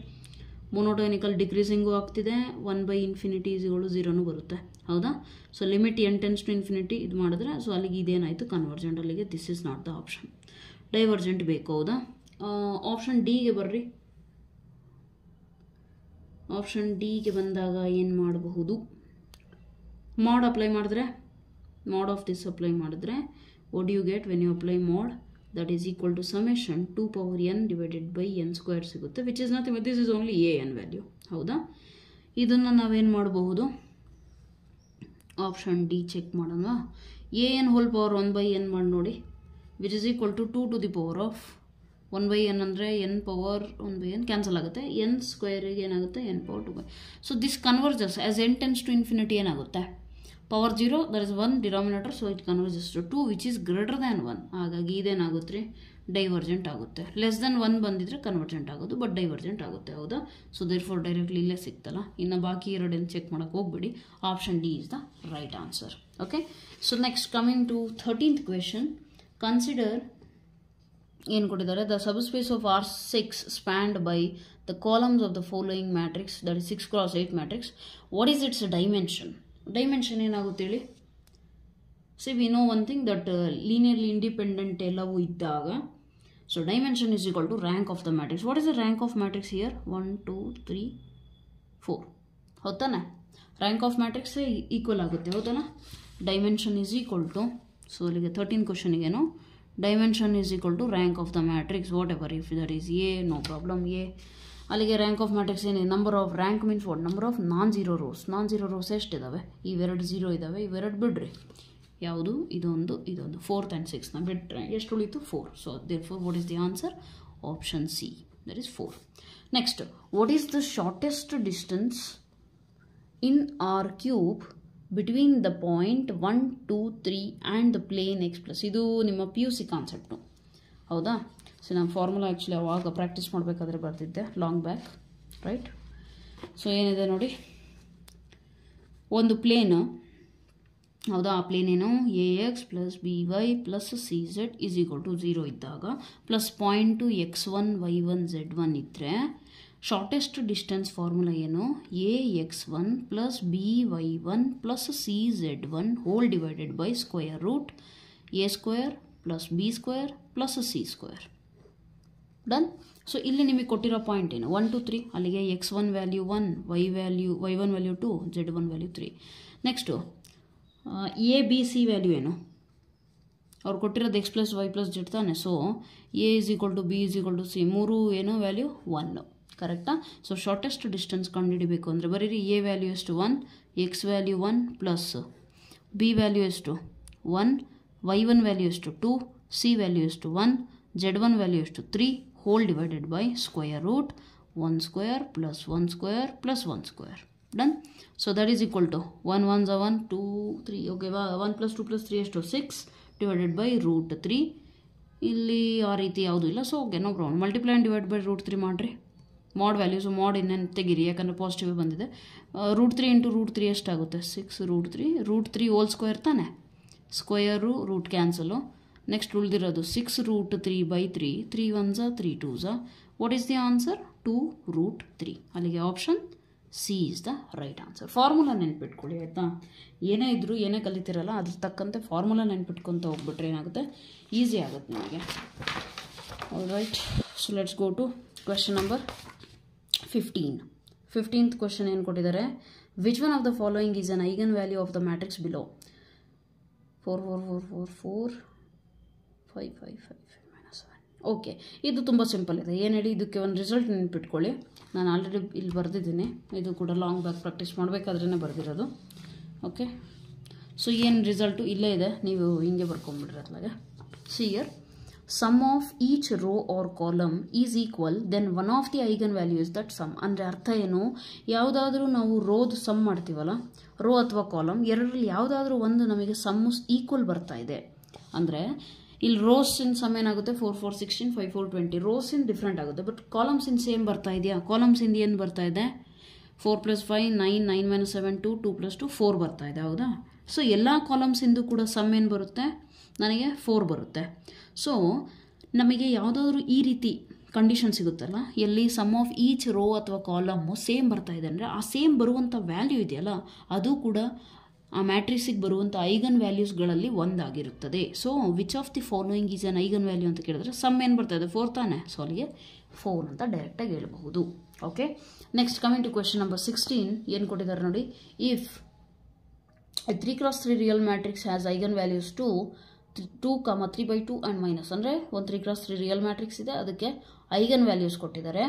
ಮೊನೋಟೋನಿಕಲ್ ಡಿಕ್ರೀಸಿಂಗು ಆಗ್ತಿದೆ, 1/∞ = 0 ಬರುತ್ತೆ. ಹೌದಾ? ಸೊ ಲಿಮಿಟ್ n → ∞ ಇದು ಮಾಡಿದ್ರೆ ಸೊ ಅಲ್ಲಿಗೆ ಇದೇನಾಯಿತು, ಕನ್ವರ್ಜೆಂಟ್. ಅಲ್ಲಿಗೆ this is not the option. Divergent ಬೇಕು. ಹೌದಾ? ಆಪ್ಷನ್ ಡಿಗೆ ಬರ್ರಿ. ಆಪ್ಷನ್ ಡಿಗೆ ಬಂದಾಗ ಏನು ಮಾಡಬಹುದು? mod ಅಪ್ಲೈ ಮಾಡಿದ್ರೆ, mod ಆಫ್ ದಿಸ್ ಅಪ್ಲೈ ಮಾಡಿದ್ರೆ what do you get when you apply mod? That is equal to summation 2 n divided by n square ಸಿಗುತ್ತೆ, which is nothing but this is only an value. ಹೌದಾ? ಇದನ್ನು ನಾವೇನು ಮಾಡಬಹುದು? ಆಪ್ಷನ್ ಡಿ ಚೆಕ್ ಮಾಡೋಣ. an whole power 1/n ಮಾಡಿ ನೋಡಿ, which is equal to 2 to the power of 1/n ಅಂದರೆ n ಪವರ್ 1/n ಕ್ಯಾನ್ಸಲ್ ಆಗುತ್ತೆ, n ಸ್ಕ್ವೇರಿಗೆ ಏನಾಗುತ್ತೆ, n power 2. So this converges as n → ∞ ಏನಾಗುತ್ತೆ, power 0, there is 1 denominator, so it converges to 2 which is greater than 1. ಹಾಗಾಗಿ ಇದೇನಾಗುತ್ತೆ ರೀ, ಡೈವರ್ಜೆಂಟ್ ಆಗುತ್ತೆ. ಲೆಸ್ ದೆನ್ 1 ಬಂದಿದ್ರೆ ಕನ್ವರ್ಜೆಂಟ್ ಆಗೋದು, ಬಟ್ ಡೈವರ್ಜೆಂಟ್ ಆಗುತ್ತೆ. ಹೌದಾ? ಸೊ ದೇರ್ ಫಾರ್ ಡೈರೆಕ್ಟ್ಲಿ ಇಲ್ಲೇ ಸಿಗ್ತಲ್ಲ. ಇನ್ನು ಬಾಕಿ ಎರಡನ್ನು ಚೆಕ್ ಮಾಡೋಕ್ಕೆ ಹೋಗ್ಬೇಡಿ. Option D is the right answer. Okay. So next coming to 13th question. Consider ಏನು ಕೊಟ್ಟಿದ್ದಾರೆ, the subspace of R6 spanned by the columns of the following matrix, that is 6x8 matrix. What is its dimension? Dimension ಏನಾಗುತ್ತೆ ಹೇಳಿ? See we know one thing that linearly independent ಎಲ್ಲವೂ ಇದ್ದಾಗ so dimension is equal to rank of the matrix. What is the rank of matrix here? 1 2 3 4. ಹೌದಾನೆ? ರ್ಯಾಂಕ್ ಆಫ್ ಮ್ಯಾಟ್ರಿಕ್ಸ್ ಈಕ್ವಲ್ ಆಗುತ್ತೆ. ಹೌದಲ್ಲ? Dimension is equal to, so ಅಲ್ಲಿಗೆ 13 ಕ್ವಶನಿಗೇನು dimension is equal to rank of the matrix, whatever if that is A, no problem A. ಅಲ್ಲಿಗೆ ರ್ಯಾಂಕ್ ಆಫ್ ಮ್ಯಾಟ್ರಿಕ್ಸ್ ಏನಿದೆ, number of rank means what, number of non zero rows. Non zero rows ಎಷ್ಟಿದ್ದಾವೆ? ಇವೆರಡು 0 ಇದ್ದಾವೆ, ಇವೆರಡು ಬಿಡ್ರಿ. ಯಾವುದು? ಇದೊಂದು 4th and 6th ಬಿಟ್ಟರೆ ಎಷ್ಟು ಉಳಿತು? 4. So therefore what is the answer? Option c, that is 4. Next, what is the shortest distance in R³ between the point 1 2 3 and the plane x+. ಇದು ನಿಮ್ಮ PUC ಕಾನ್ಸೆಪ್ಟು. ಹೌದಾ? ಸೊ ನಾನು ಫಾರ್ಮುಲಾ ಆ್ಯಕ್ಚುಲಿ ಅವಾಗ ಪ್ರಾಕ್ಟೀಸ್ ಮಾಡಬೇಕಾದ್ರೆ ಬರ್ತಿದ್ದೆ ಲಾಂಗ್ ಬ್ಯಾಕ್, ರೈಟ್? ಸೊ ಏನಿದೆ ನೋಡಿ, ಒಂದು ಪ್ಲೇನು, ಹೌದಾ? ಆ ಪ್ಲೇನ್ ಏನು, AX + BY + CZ = 0 ಇದ್ದಾಗ plus point x1 y1 z1 ಇದ್ದರೆ ಶಾರ್ಟೆಸ್ಟ್ ಡಿಸ್ಟೆನ್ಸ್ ಫಾರ್ಮುಲಾ ಏನು? AX1 + BY1 + CZ1 whole divided by square root A² + B² + C². Done. So ಇಲ್ಲಿ ನಿಮಗೆ ಕೊಟ್ಟಿರೋ ಪಾಯಿಂಟ್ ಏನು? 1 2 3. ಅಲ್ಲಿಗೆ x1 value 1, y1 value 2, z1 value 3. Next ABC value ಏನು? ಅವ್ರು ಕೊಟ್ಟಿರೋದು x + y + z ತಾನೆ. ಸೊ A = B = C, ಮೂರು ಏನು ವ್ಯಾಲ್ಯೂ 1. ಕರೆಕ್ಟಾ? ಸೊ ಶಾರ್ಟೆಸ್ಟ್ ಡಿಸ್ಟೆನ್ಸ್ ಕಂಡುಹಿಡಿಬೇಕು ಅಂದರೆ ಬರೀರಿ A ವ್ಯಾಲ್ಯೂ ಎಷ್ಟು? 1, x value 1 plus B value ಎಷ್ಟು? 1, y1 ವ್ಯಾಲ್ಯೂ ಎಷ್ಟು? 2, C ವ್ಯಾಲ್ಯೂ ಎಷ್ಟು? 1, z1 ವ್ಯಾಲ್ಯೂ ಎಷ್ಟು? 3 whole divided by square root 1² + 1² + 1². Done. So that is equal to 1 1 1 2 3. Okay, 1 + 2 + 3 ಎಷ್ಟು? 6 ಡಿವೈಡೆಡ್ ಬೈ ರೂಟ್ 3. ಇಲ್ಲಿ ಆ ರೀತಿ ಯಾವುದೂ ಇಲ್ಲ. So okay, no problem. Multiply and divide by root 3 ಮಾಡಿರಿ. ಮಾಡ್ ವ್ಯಾಲ್ಯೂಸು ಮಾಡ್ ಇನ್ನೇನು ತೆಗೀರಿ, ಯಾಕಂದರೆ ಪಾಸಿಟಿವ್ ಬಂದಿದೆ. ರೂಟ್ 3 × ರೂಟ್ 3 ಎಷ್ಟಾಗುತ್ತೆ? 6 ರೂಟ್ 3. ರೂಟ್ 3 ಹೋಲ್ ಸ್ಕ್ವೇರ್ ತಾನೆ, ಸ್ಕ್ವೇರು ರೂಟ್ ಕ್ಯಾನ್ಸಲು. ನೆಕ್ಸ್ಟ್ ಉಳಿದಿರೋದು 6 root 3/3. 3 1s 3 2s. What is the answer? 2 root 3. ಅಲ್ಲಿಗೆ option C is the right answer. Formula ನೆನ್ಪಿಟ್ಕೊಳ್ಳಿ ಆಯಿತಾ? ಏನೇ ಇದ್ದರೂ ಏನೇ ಕಲಿತಿರಲ್ಲ ಅದ್ರ ತಕ್ಕಂತೆ ಫಾರ್ಮುಲಾ ನೆನ್ಪಿಟ್ಕೊತ ಹೋಗ್ಬಿಟ್ರೆ ಏನಾಗುತ್ತೆ, ಈಸಿ ಆಗುತ್ತೆ ನಿಮಗೆ. Alright, so let's go to question number 15. 15th question ಏನು ಕೊಟ್ಟಿದ್ದಾರೆ? Which one of the following is an eigen value of the matrix below? 4 4 4 4 4 5 5 5 -1. Okay, ಇದು ತುಂಬ ಸಿಂಪಲ್ ಇದೆ. ಏನು ಹೇಳಿ, ಇದಕ್ಕೆ ಒಂದು ರಿಸಲ್ಟ್ ನೆನ್ಪಿಟ್ಕೊಳ್ಳಿ. ನಾನು ಆಲ್ರೆಡಿ ಇಲ್ಲಿ ಬರೆದಿದ್ದೀನಿ, ಇದು ಕೂಡ ಲಾಂಗ್ ಬ್ಯಾಕ್ ಪ್ರಾಕ್ಟೀಸ್ ಮಾಡಬೇಕಾದ್ರೇ ಬರೆದಿರೋದು. ಓಕೆ, ಸೊ ಏನು ರಿಸಲ್ಟು ಇಲ್ಲೇ ಇದೆ, ನೀವು ಹಿಂಗೆ ಬರ್ಕೊಂಬಿಡ್ರಿ ಅತ್ಲಾಗೆ. See here sum of each row or column is equal, then one of the eigenvalue is that sum. ಅಂದರೆ ಅರ್ಥ ಏನು, ಯಾವುದಾದ್ರೂ ನಾವು ರೋದು ಸಮ್ ಮಾಡ್ತೀವಲ್ಲ, ರೋ ಅಥವಾ ಕಾಲಮ್ ಎರಡರಲ್ಲಿ ಯಾವುದಾದ್ರೂ ಒಂದು ನಮಗೆ ಸಮ್ಮು ಈಕ್ವಲ್ ಬರ್ತಾ ಇದೆ ಅಂದರೆ, ಇಲ್ಲಿ ರೋಸ್ ಇನ್ ಸಮ್ ಏನಾಗುತ್ತೆ 4 4 16 5 4 20, ರೋಸ್ ಇನ್ ಡಿಫ್ರೆಂಟ್ ಆಗುತ್ತೆ, ಬಟ್ ಕಾಲಮ್ಸ್ ಇನ್ ಸೇಮ್ ಬರ್ತಾ ಇದೆಯಾ, ಕಾಲಮ್ಸ್ ಇಂದ ಏನು ಬರ್ತಾ ಇದೆ 4 + 5 9 9 - 7 2 2 + 2 4 ಬರ್ತಾ ಇದೆ, ಹೌದಾ. ಸೊ ಎಲ್ಲ ಕಾಲಮ್ಸ್ ಇಂದು ಕೂಡ ಸಮ್ ಏನು ಬರುತ್ತೆ, ನನಗೆ 4 ಬರುತ್ತೆ. ಸೊ ನಮಗೆ ಯಾವುದಾದ್ರೂ ಈ ರೀತಿ ಕಂಡೀಷನ್ ಸಿಗುತ್ತಲ್ಲ, ಎಲ್ಲಿ ಸಮ್ ಆಫ್ ಈಚ್ ರೋ ಅಥವಾ ಕಾಲಮ್ಮು ಸೇಮ್ ಬರ್ತಾ ಇದೆ ಅಂದರೆ, ಆ ಸೇಮ್ ಬರುವಂಥ ವ್ಯಾಲ್ಯೂ ಇದೆಯಲ್ಲ ಅದು ಕೂಡ ಆ ಮ್ಯಾಟ್ರಿಕ್ಸಿಗೆ ಬರುವಂಥ ಐಗನ್ ವ್ಯಾಲ್ಯೂಸ್ಗಳಲ್ಲಿ ಒಂದಾಗಿರುತ್ತದೆ. So which of the following is an eigen value ಅಂತ ಕೇಳಿದ್ರೆ ಸಮ್ ಏನು ಬರ್ತಾ ಇದೆ 4 ತಾನೆ, ಸೊ ಅಲ್ಲಿಗೆ 4 ಅಂತ ಡೈರೆಕ್ಟಾಗಿ ಹೇಳ್ಬಹುದು. Okay, next coming to question number 16. ಏನು ಕೊಟ್ಟಿದ್ದಾರೆ ನೋಡಿ, if a 3x3 real matrix has eigen values 2, 3/2 and minus, ಅಂದರೆ ಒಂದು 3x3 ರಿಯಲ್ ಮ್ಯಾಟ್ರಿಕ್ಸ್ ಇದೆ, ಅದಕ್ಕೆ ಐಗನ್ ವ್ಯಾಲ್ಯೂಸ್ ಕೊಟ್ಟಿದ್ದಾರೆ.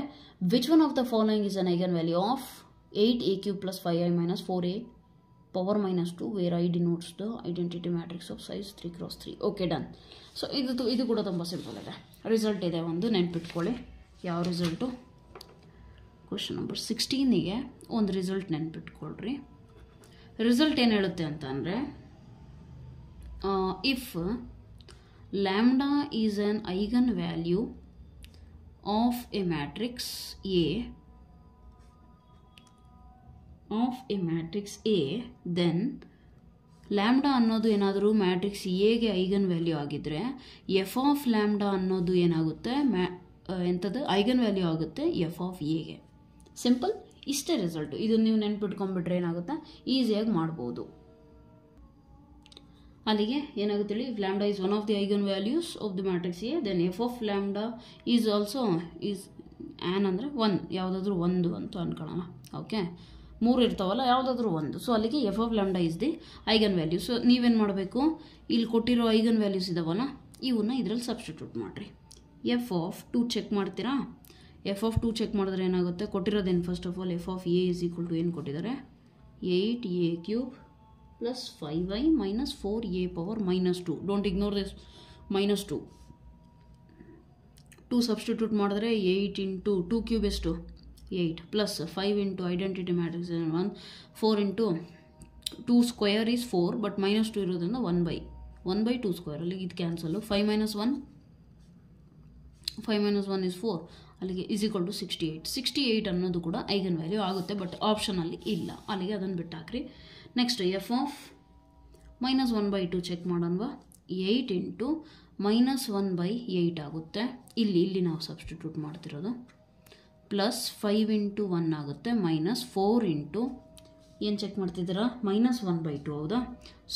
Which one of the following is an eigen value of 8a³ + 5i - 4a power -2 where I denotes the identity matrix of size 3x3. Okay, done. So ಇದು ಕೂಡ ತುಂಬ ಸಿಂಪಲ್ ಇದೆ. ರಿಸಲ್ಟ್ ಇದೆ ಒಂದು, ನೆನ್ಪಿಟ್ಕೊಳ್ಳಿ. ಯಾವ ರಿಸಲ್ಟು, ಕ್ವೆಶನ್ ನಂಬರ್ 16ಗೆ ಒಂದು ರಿಸಲ್ಟ್ ನೆನ್ಪಿಟ್ಕೊಳ್ರಿ. ರಿಸಲ್ಟ್ ಏನು ಹೇಳುತ್ತೆ ಅಂತ ಅಂದರೆ, if lambda is an eigen value of A matrix A then lambda ಅನ್ನೋದು ಏನಾದರೂ ಮ್ಯಾಟ್ರಿಕ್ಸ್ ಎಗೆ ಐಗನ್ ವ್ಯಾಲ್ಯೂ ಆಗಿದ್ದರೆ ಎಫ್ ಆಫ್ ಲ್ಯಾಂಬ್ಡಾ ಅನ್ನೋದು ಏನಾಗುತ್ತೆ, ಎಂಥದ್ದು ಐಗನ್ ವ್ಯಾಲ್ಯೂ ಆಗುತ್ತೆ ಎಫ್ ಆಫ್ ಎಗೆ. ಸಿಂಪಲ್, ಇಷ್ಟೇ ರಿಸಲ್ಟು. ಇದು ನೀವು ನೆನ್ಪಿಟ್ಕೊಂಡ್ಬಿಟ್ರೆ ಏನಾಗುತ್ತೆ, ಈಸಿಯಾಗಿ ಮಾಡ್ಬೋದು. ಅಲ್ಲಿಗೆ ಏನಾಗುತ್ತೆ ಹೇಳಿ, lambda is one of the eigen values of the matrix A, then f of lambda is also is an ಅಂದರೆ 1, ಯಾವುದಾದ್ರೂ ಒಂದು ಅಂತ ಅನ್ಕೊಳ್ಳೋಣ. ಓಕೆ, 3 ಇರ್ತಾವಲ್ಲ, ಯಾವುದಾದ್ರೂ ಒಂದು. ಸೊ ಅಲ್ಲಿಗೆ F of lambda is the eigen value. So ನೀವೇನು ಮಾಡಬೇಕು, ಇಲ್ಲಿ ಕೊಟ್ಟಿರೋ ಐಗನ್ ವ್ಯಾಲ್ಯೂಸ್ ಇದಾವಲ್ಲ, ಇವನ್ನ ಇದರಲ್ಲಿ ಸಬ್ಸ್ಟಿಟ್ಯೂಟ್ ಮಾಡಿರಿ. ಎಫ್ ಆಫ್ 2 ಚೆಕ್ ಮಾಡ್ತೀರಾ, ಎಫ್ ಆಫ್ 2 ಚೆಕ್ ಮಾಡಿದ್ರೆ ಏನಾಗುತ್ತೆ, ಕೊಟ್ಟಿರೋದೇನು first of all f of a is equal to ಏನು ಕೊಟ್ಟಿದ್ದಾರೆ, 8a³ + 5i - 4a power -2. Don't ignore this -2. 2 substitute ಮಾಡಿದ್ರೆ 8 × 2³ ಎಷ್ಟು 8 plus 5 × identity matrix 1 4 × 2 square is 4, but -2 ಇರೋದ್ರಿಂದ 1/2 ಸ್ಕ್ವೇರ್, ಅಲ್ಲಿಗೆ ಇದು ಕ್ಯಾನ್ಸಲ್ಲು. 5 - 1 is 4, ಅಲ್ಲಿಗೆ ಈಸ್ ಈಕ್ವಲ್ ಟು 68 ಅನ್ನೋದು ಕೂಡ ಐಗನ್ ವ್ಯಾಲ್ಯೂ ಆಗುತ್ತೆ, ಬಟ್ ಆಪ್ಷನಲ್ಲಿ ಇಲ್ಲ, ಅಲ್ಲಿಗೆ ಅದನ್ನು ಬಿಟ್ಟು ಹಾಕ್ರಿ. ನೆಕ್ಸ್ಟ್ ಎಫ್ ಆಫ್ -1/2 ಚೆಕ್ ಮಾಡೋಣವಾ, 8 × -1/8 ಆಗುತ್ತೆ. ಇಲ್ಲಿ ನಾವು ಸಬ್ಸ್ಟಿಟ್ಯೂಟ್ ಮಾಡ್ತಿರೋದು, ಪ್ಲಸ್ 5 × 1 ಆಗುತ್ತೆ, -4 × ಏನು ಚೆಕ್ ಮಾಡ್ತಿದ್ದೀರಾ, -1/2, ಹೌದಾ.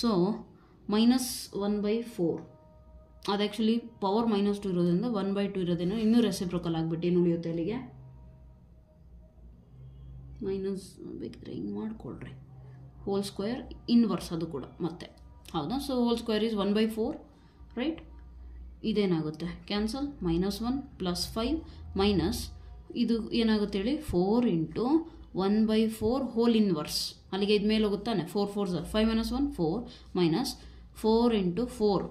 ಸೊ -1/4, ಅದು ಆ್ಯಕ್ಚುಲಿ ಪವರ್ -2 ಇರೋದ್ರಿಂದ 1/2 ಇರೋದೇನೋ ಇನ್ನೂ ರೆಸಿಪ್ರೋಕಲ್ ಆಗಿಬಿಟ್ಟು ಏನು ಉಳಿಯುತ್ತೆ ಅಲ್ಲಿಗೆ, ಮೈನಸ್ ಬೇಕಿದ್ರೆ ಹಿಂಗೆ ಮಾಡ್ಕೊಳ್ರಿ, ಹೋಲ್ ಸ್ಕ್ವೇರ್ ಇನ್ವರ್ಸ್ ಅದು ಕೂಡ ಮತ್ತೆ, ಹೌದಾ. ಸೊ ಹೋಲ್ ಸ್ಕ್ವೇರ್ ಈಸ್ 1/4, ರೈಟ್. ಇದೇನಾಗುತ್ತೆ ಕ್ಯಾನ್ಸಲ್, -1 + 5 ಮೈನಸ್ ಇದು ಏನಾಗುತ್ತೆ ಹೇಳಿ, 4 × 1/4 ಹೋಲ್ ಇನ್ವರ್ಸ್, ಅಲ್ಲಿಗೆ ಇದು ಮೇಲೆ ಹೋಗುತ್ತಾನೆ, 4 4 5 - 1 4 ಮೈನಸ್ 4 × 4,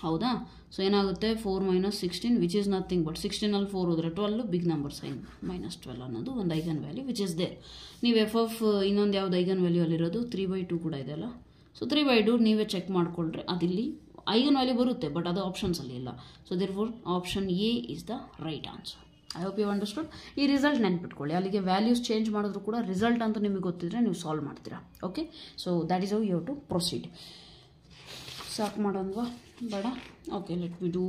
ಹೌದಾ. ಸೊ ಏನಾಗುತ್ತೆ 4 - 16 ವಿಚ್ ಈಸ್ ನಥಿಂಗ್ ಬಟ್ 16ಅಲ್ಲಿ 4 ಹೋದರೆ 12, ಬಿಗ್ ನಂಬರ್ ಸೈನ್ -12 ಅನ್ನೋದು ಒಂದು eigen value which is there. ನೀವು ಎಫ್ ಆಫ್ ಇನ್ನೊಂದು ಯಾವ್ದು ಐಗನ್ ವ್ಯಾಲ್ಯೂ ಅಲ್ಲಿರೋದು 3/2 ಕೂಡ ಇದೆ ಅಲ್ಲ. ಸೊ 3/2 ನೀವೇ ಚೆಕ್ ಮಾಡಿಕೊಂಡ್ರೆ ಅದಿಲ್ಲಿ ಐಗನ್ ವ್ಯಾಲ್ಯೂ ಬರುತ್ತೆ, ಬಟ್ ಅದು ಆಪ್ಷನ್ಸಲ್ಲಿ ಇಲ್ಲ. So therefore option A is the right answer. I hope you understood. ಈ ರಿಸಲ್ಟ್ ನೆನ್ಪಿಟ್ಕೊಳ್ಳಿ, ಅಲ್ಲಿಗೆ ವ್ಯಾಲ್ಯೂಸ್ ಚೇಂಜ್ ಮಾಡಿದ್ರು ಕೂಡ ರಿಸಲ್ಟ್ ಅಂತ ನಿಮಗೆ ಗೊತ್ತಿದ್ರೆ ನೀವು ಸಾಲ್ವ್ ಮಾಡ್ತೀರಾ. Okay, so that is how you have to proceed. ಸಾಕು ಮಾಡೋಣವಾ, ಬೇಡ. Okay, let we do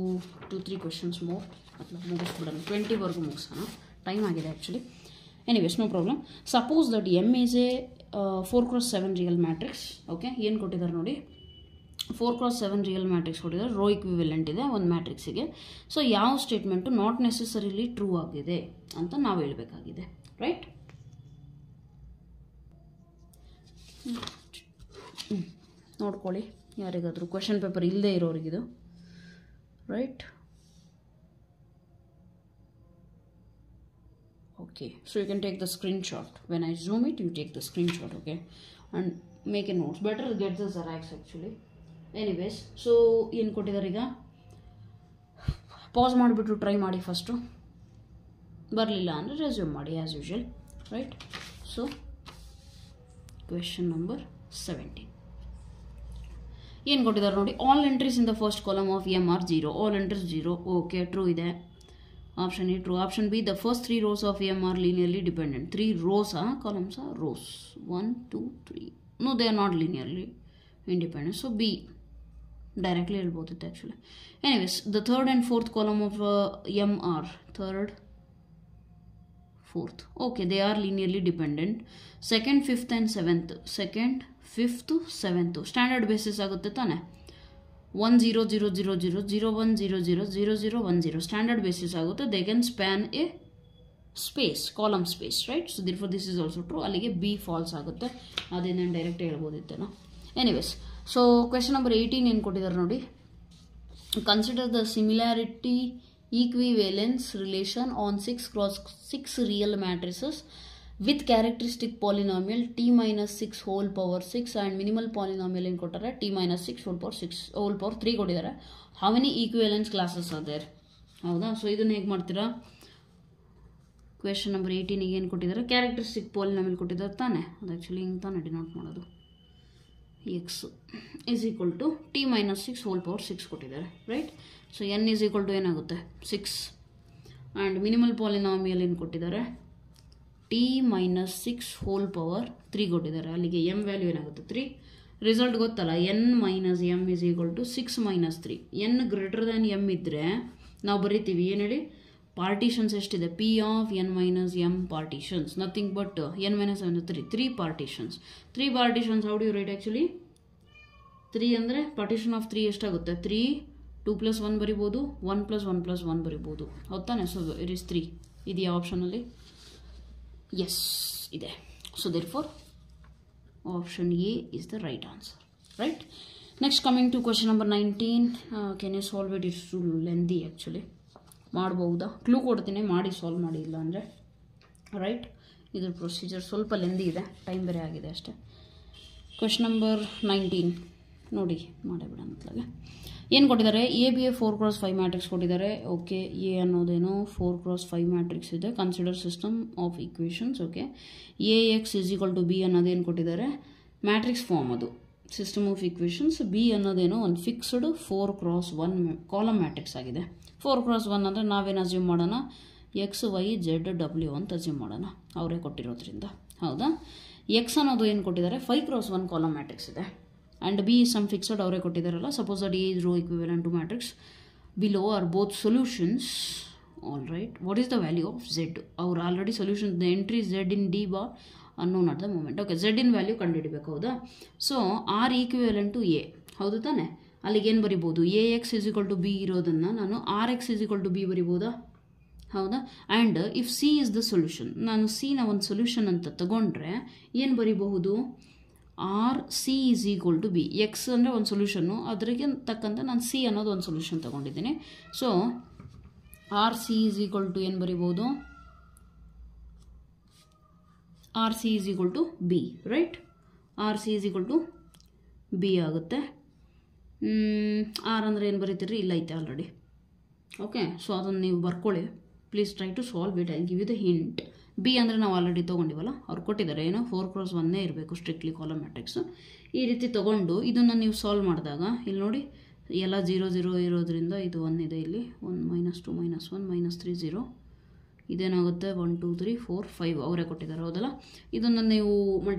2-3 questions more, ಅಥವಾ ಮುಗಿಸ್ಬಿಡೋಣ, 20ವರೆಗೂ ಮುಗಿಸೋಣ, ಟೈಮ್ ಆಗಿದೆ actually. Anyways, no problem. Suppose that M is a 4x7 real matrix. Okay, ಏನು ಕೊಟ್ಟಿದ್ದಾರೆ ನೋಡಿ, 4x7 ರಿಯಲ್ ಮ್ಯಾಟ್ರಿಕ್ಸ್ ಕೊಟ್ಟಿದ್ದಾರೆ, ರೋ ಇಕ್ವಿವೆಲೆಂಟ್ ಇದೆ ಒಂದು ಮ್ಯಾಟ್ರಿಕ್ಸಿಗೆ. ಸೊ ಯಾವ ಸ್ಟೇಟ್ಮೆಂಟು ನಾಟ್ ನೆಸೆಸರಿಲಿ ಟ್ರೂ ಆಗಿದೆ ಅಂತ ನಾವು ಹೇಳಬೇಕಾಗಿದೆ, ರೈಟ್. ನೋಡ್ಕೊಳ್ಳಿ, ಯಾರಿಗಾದರೂ ಕ್ವೆಶನ್ ಪೇಪರ್ ಇಲ್ಲದೆ ಇರೋರಿಗಿದು, right. Okay, so you can take the screenshot. When I zoom it, you take the screenshot, okay, and make a notes. Better get the Xerox actually. Anyways, so ಏನು ಕೊಟ್ಟಿದ್ದಾರೆ ಈಗ, ಪಾಸ್ ಮಾಡಿಬಿಟ್ಟು ಟ್ರೈ ಮಾಡಿ ಫಸ್ಟು, ಬರಲಿಲ್ಲ ಅಂದರೆ ರೆಸ್ಯೂಮ್ ಮಾಡಿ as usual, right. So question number 17 ಏನು ಕೊಟ್ಟಿದ್ದಾರೆ ನೋಡಿ. All entries in the first column of M R 0, all entries 0. Okay, true ಇದೆ. Option A true. Option B, the first 3 rows of M R linearly dependent. 3 rows columns rows 1 2 3. No, they are not linearly independent. So B directly ಹೇಳ್ಬೋದಿತ್ತು actually. Anyways, the third and fourth column of M R, third fourth, okay, they are linearly dependent. Second, fifth and seventh, second, fifth, seventh standard basis ಆಗುತ್ತೆ ತಾನೆ. 1 0 0 0 0 0 1 0 0 0 0 1 0 standard basis ಆಗುತ್ತೆ. They can span a space, column space, right? So therefore this is also true. ಅಲ್ಲಿಗೆ B false ಆಗುತ್ತೆ. ಅದೇನು direct ಹೇಳ್ಬೋದಿತ್ತೇನೋ. Anyways, so question number 18 ಏನು ಕೊಟ್ಟಿದ್ದಾರೆ ನೋಡಿ. Consider the similarity equivalence relation on 6 cross 6 real matrices with characteristic polynomial t minus 6 whole power 6 and minimal polynomial in ಕೊಟ್ಟರೆ t minus 6 whole power 6 whole power 3 ಕೊಟ್ಟಿದ್ದಾರೆ. how many equivalence classes are there? ಹೌದಾ? ಸೊ ಇದನ್ನು ಹೇಗೆ ಮಾಡ್ತೀರಾ? ಕ್ವೆಶನ್ ನಂಬರ್ 18 ಏನು ಕೊಟ್ಟಿದ್ದಾರೆ? ಕ್ಯಾರೆಕ್ಟರಿಸ್ಟಿಕ್ ಪಾಲಿನಾಮಿಯಲ್ ಕೊಟ್ಟಿದ್ದಾರೆ ತಾನೆ. ಅದು ಆ್ಯಕ್ಚುಲಿ ಹಿಂಗೆ ತಾನೆ ಡಿನೋಟ್ ಮಾಡೋದು. x is equal to t minus 6 whole power 6 ಕೊಟ್ಟಿದ್ದಾರೆ, right. So n is equal to ಏನಾಗುತ್ತೆ? 6 ಆ್ಯಂಡ್ ಮಿನಿಮಲ್ ಪಾಲಿನಾಮಿಯಲ್ ಏನು ಕೊಟ್ಟಿದ್ದಾರೆ? t minus 6 whole power 3 ಕೊಟ್ಟಿದ್ದಾರೆ. ಅಲ್ಲಿಗೆ m ವ್ಯಾಲ್ಯೂ ಏನಾಗುತ್ತೆ? 3. ರಿಸಲ್ಟ್ ಗೊತ್ತಲ್ಲ, n minus m is equal to 6 minus 3. n greater than m ಇದ್ದರೆ ನಾವು ಬರೀತೀವಿ ಏನು ಹೇಳಿ? ಪಾರ್ಟಿಷನ್ಸ್ ಎಷ್ಟಿದೆ? p of n minus m partitions, nothing but n minus m 3 partitions. 3 partitions how do you write actually? 3 ಅಂದರೆ ಪಾರ್ಟಿಷನ್ ಆಫ್ 3 ಎಷ್ಟಾಗುತ್ತೆ? 3 2 + 1 ಬರಿಬೋದು, 1 + 1 + 1 ಬರಿಬೋದು, ಹೌದಾನೆ? So it is 3. ಇದೆಯಾ ಆಪ್ಷನಲ್ಲಿ? ಎಸ್ ಇದೆ. So therefore option A is the right answer, right. Next coming to question number 19. Can you solve it? It's too lengthy actually. ಮಾಡ್ಬೋದಾ? ಕ್ಲೂ ಕೊಡ್ತೀನಿ, ಮಾಡಿ ಸಾಲ್ವ್ ಮಾಡಿ, ಇಲ್ಲ ಅಂದರೆ ರೈಟ್. ಇದ್ರ ಪ್ರೊಸೀಜರ್ ಸ್ವಲ್ಪ ಲೆಂದಿ ಇದೆ, ಟೈಮ್ ಬೇರೆ ಆಗಿದೆ ಅಷ್ಟೇ. ಕ್ವೆಶನ್ ನಂಬರ್ 19 ನೋಡಿ, ಮಾಡೇ ಬಿಡೋಣ ಅಂತಲಾಗೆ. ಏನು ಕೊಟ್ಟಿದ್ದಾರೆ? ಎ ಬಿ ಎ 4 × 5 ಮ್ಯಾಟ್ರಿಕ್ಸ್ ಕೊಟ್ಟಿದ್ದಾರೆ. ಓಕೆ, ಎ ಅನ್ನೋದೇನೋ 4 × 5 ಮ್ಯಾಟ್ರಿಕ್ಸ್ ಇದೆ. Consider system of equations. Okay, A X is equal to B ಅನ್ನೋದೇನು ಕೊಟ್ಟಿದ್ದಾರೆ? ಮ್ಯಾಟ್ರಿಕ್ಸ್ ಫಾರ್ಮ್ ಅದು, ಸಿಸ್ಟಮ್ ಆಫ್ ಈಕ್ವೇಷನ್ಸ್. ಬಿ ಅನ್ನೋದೇನೋ ಒಂದು ಫಿಕ್ಸ್ಡ್ 4 × 1 ಕಾಲಮ್ ಮ್ಯಾಟ್ರಿಕ್ಸ್ ಆಗಿದೆ. 4 × 1 ಅಂದರೆ ನಾವೇನು ಅಸ್ಯೂಮ್ ಮಾಡೋಣ? ಎಕ್ಸ್ ವೈ ಝೆಡ್ ಡಬ್ಲ್ಯೂ ಅಂತ ಅಸ್ಯೂಮ್ ಮಾಡೋಣ, ಅವರೇ ಕೊಟ್ಟಿರೋದ್ರಿಂದ, ಹೌದಾ? ಎಕ್ಸ್ ಅನ್ನೋದು ಏನು ಕೊಟ್ಟಿದ್ದಾರೆ? 5 × 1 ಕಾಲಮ್ ಮ್ಯಾಟ್ರಿಕ್ಸ್ ಇದೆ. ಆ್ಯಂಡ್ ಬಿ ಸಮ್ ಫಿಕ್ಸ್ಡ್, ಅವರೇ ಕೊಟ್ಟಿದ್ದಾರಲ್ಲ. Suppose that A is row equivalent to matrix below are both solutions. All right, what is the value of z? ಅವ್ರು already solution, the entry z in D bar unknown at the moment. Okay, z in value ಕಂಡುಹಿಡಬೇಕು, ಹೌದಾ? So R equivalent to A, ಹೌದು ತಾನೆ? ಅಲ್ಲಿಗೇನು ಬರಿಬೋದು? A X is equal to B ಇರೋದನ್ನು ನಾನು R X is equal to B ಬರಿಬೋದಾ? ಹೌದಾ? And if C is the solution, ನಾನು ಸಿನ ಒಂದು ಸೊಲ್ಯೂಷನ್ ಅಂತ ತಗೊಂಡ್ರೆ ಏನು ಬರಿಬಹುದು? R C is equal to B. X ಅಂದರೆ ಒಂದು ಸೊಲ್ಯೂಷನ್ನು, ಅದರಿಗೆ ತಕ್ಕಂತೆ ನಾನು ಸಿ ಅನ್ನೋದು ಒಂದು ಸೊಲ್ಯೂಷನ್ ತಗೊಂಡಿದ್ದೀನಿ. So R C is equal to ಏನು ಬರಿಬೋದು? R C is equal to B, right. R C is equal to B ಆಗುತ್ತೆ. ಆರ್ ಅಂದರೆ ಏನು ಬರೀತೀರಿ? ಇಲ್ಲ ಐತೆ ಆಲ್ರೆಡಿ. ಓಕೆ, ಸೊ ಅದನ್ನು ನೀವು ಬರ್ಕೊಳ್ಳಿ. Please try to solve it. I give you the hint. B ಅಂದರೆ ನಾವು ಆಲ್ರೆಡಿ ತೊಗೊಂಡಿವಲ್ಲ, ಅವ್ರು ಕೊಟ್ಟಿದ್ದಾರೆ ಏನೋ 4 × 1 ಇರಬೇಕು ಸ್ಟ್ರಿಕ್ಟ್ಲಿ ಕಾಲಮ್ ಮ್ಯಾಟ್ರಿಕ್ಸು. ಈ ರೀತಿ ತೊಗೊಂಡು ಇದನ್ನು ನೀವು ಸಾಲ್ವ್ ಮಾಡಿದಾಗ ಇಲ್ಲಿ ನೋಡಿ, ಎಲ್ಲ 0 0 ಇರೋದ್ರಿಂದ ಇದು 1 ಇದೆ, ಇಲ್ಲಿ 1 -2 -1 -3 0. ಇದೇನಾಗುತ್ತೆ? 1 2 3 4 5 ಅವರೇ ಕೊಟ್ಟಿದ್ದಾರೆ, ಹೌದಲ್ಲ? ಇದನ್ನು ನೀವು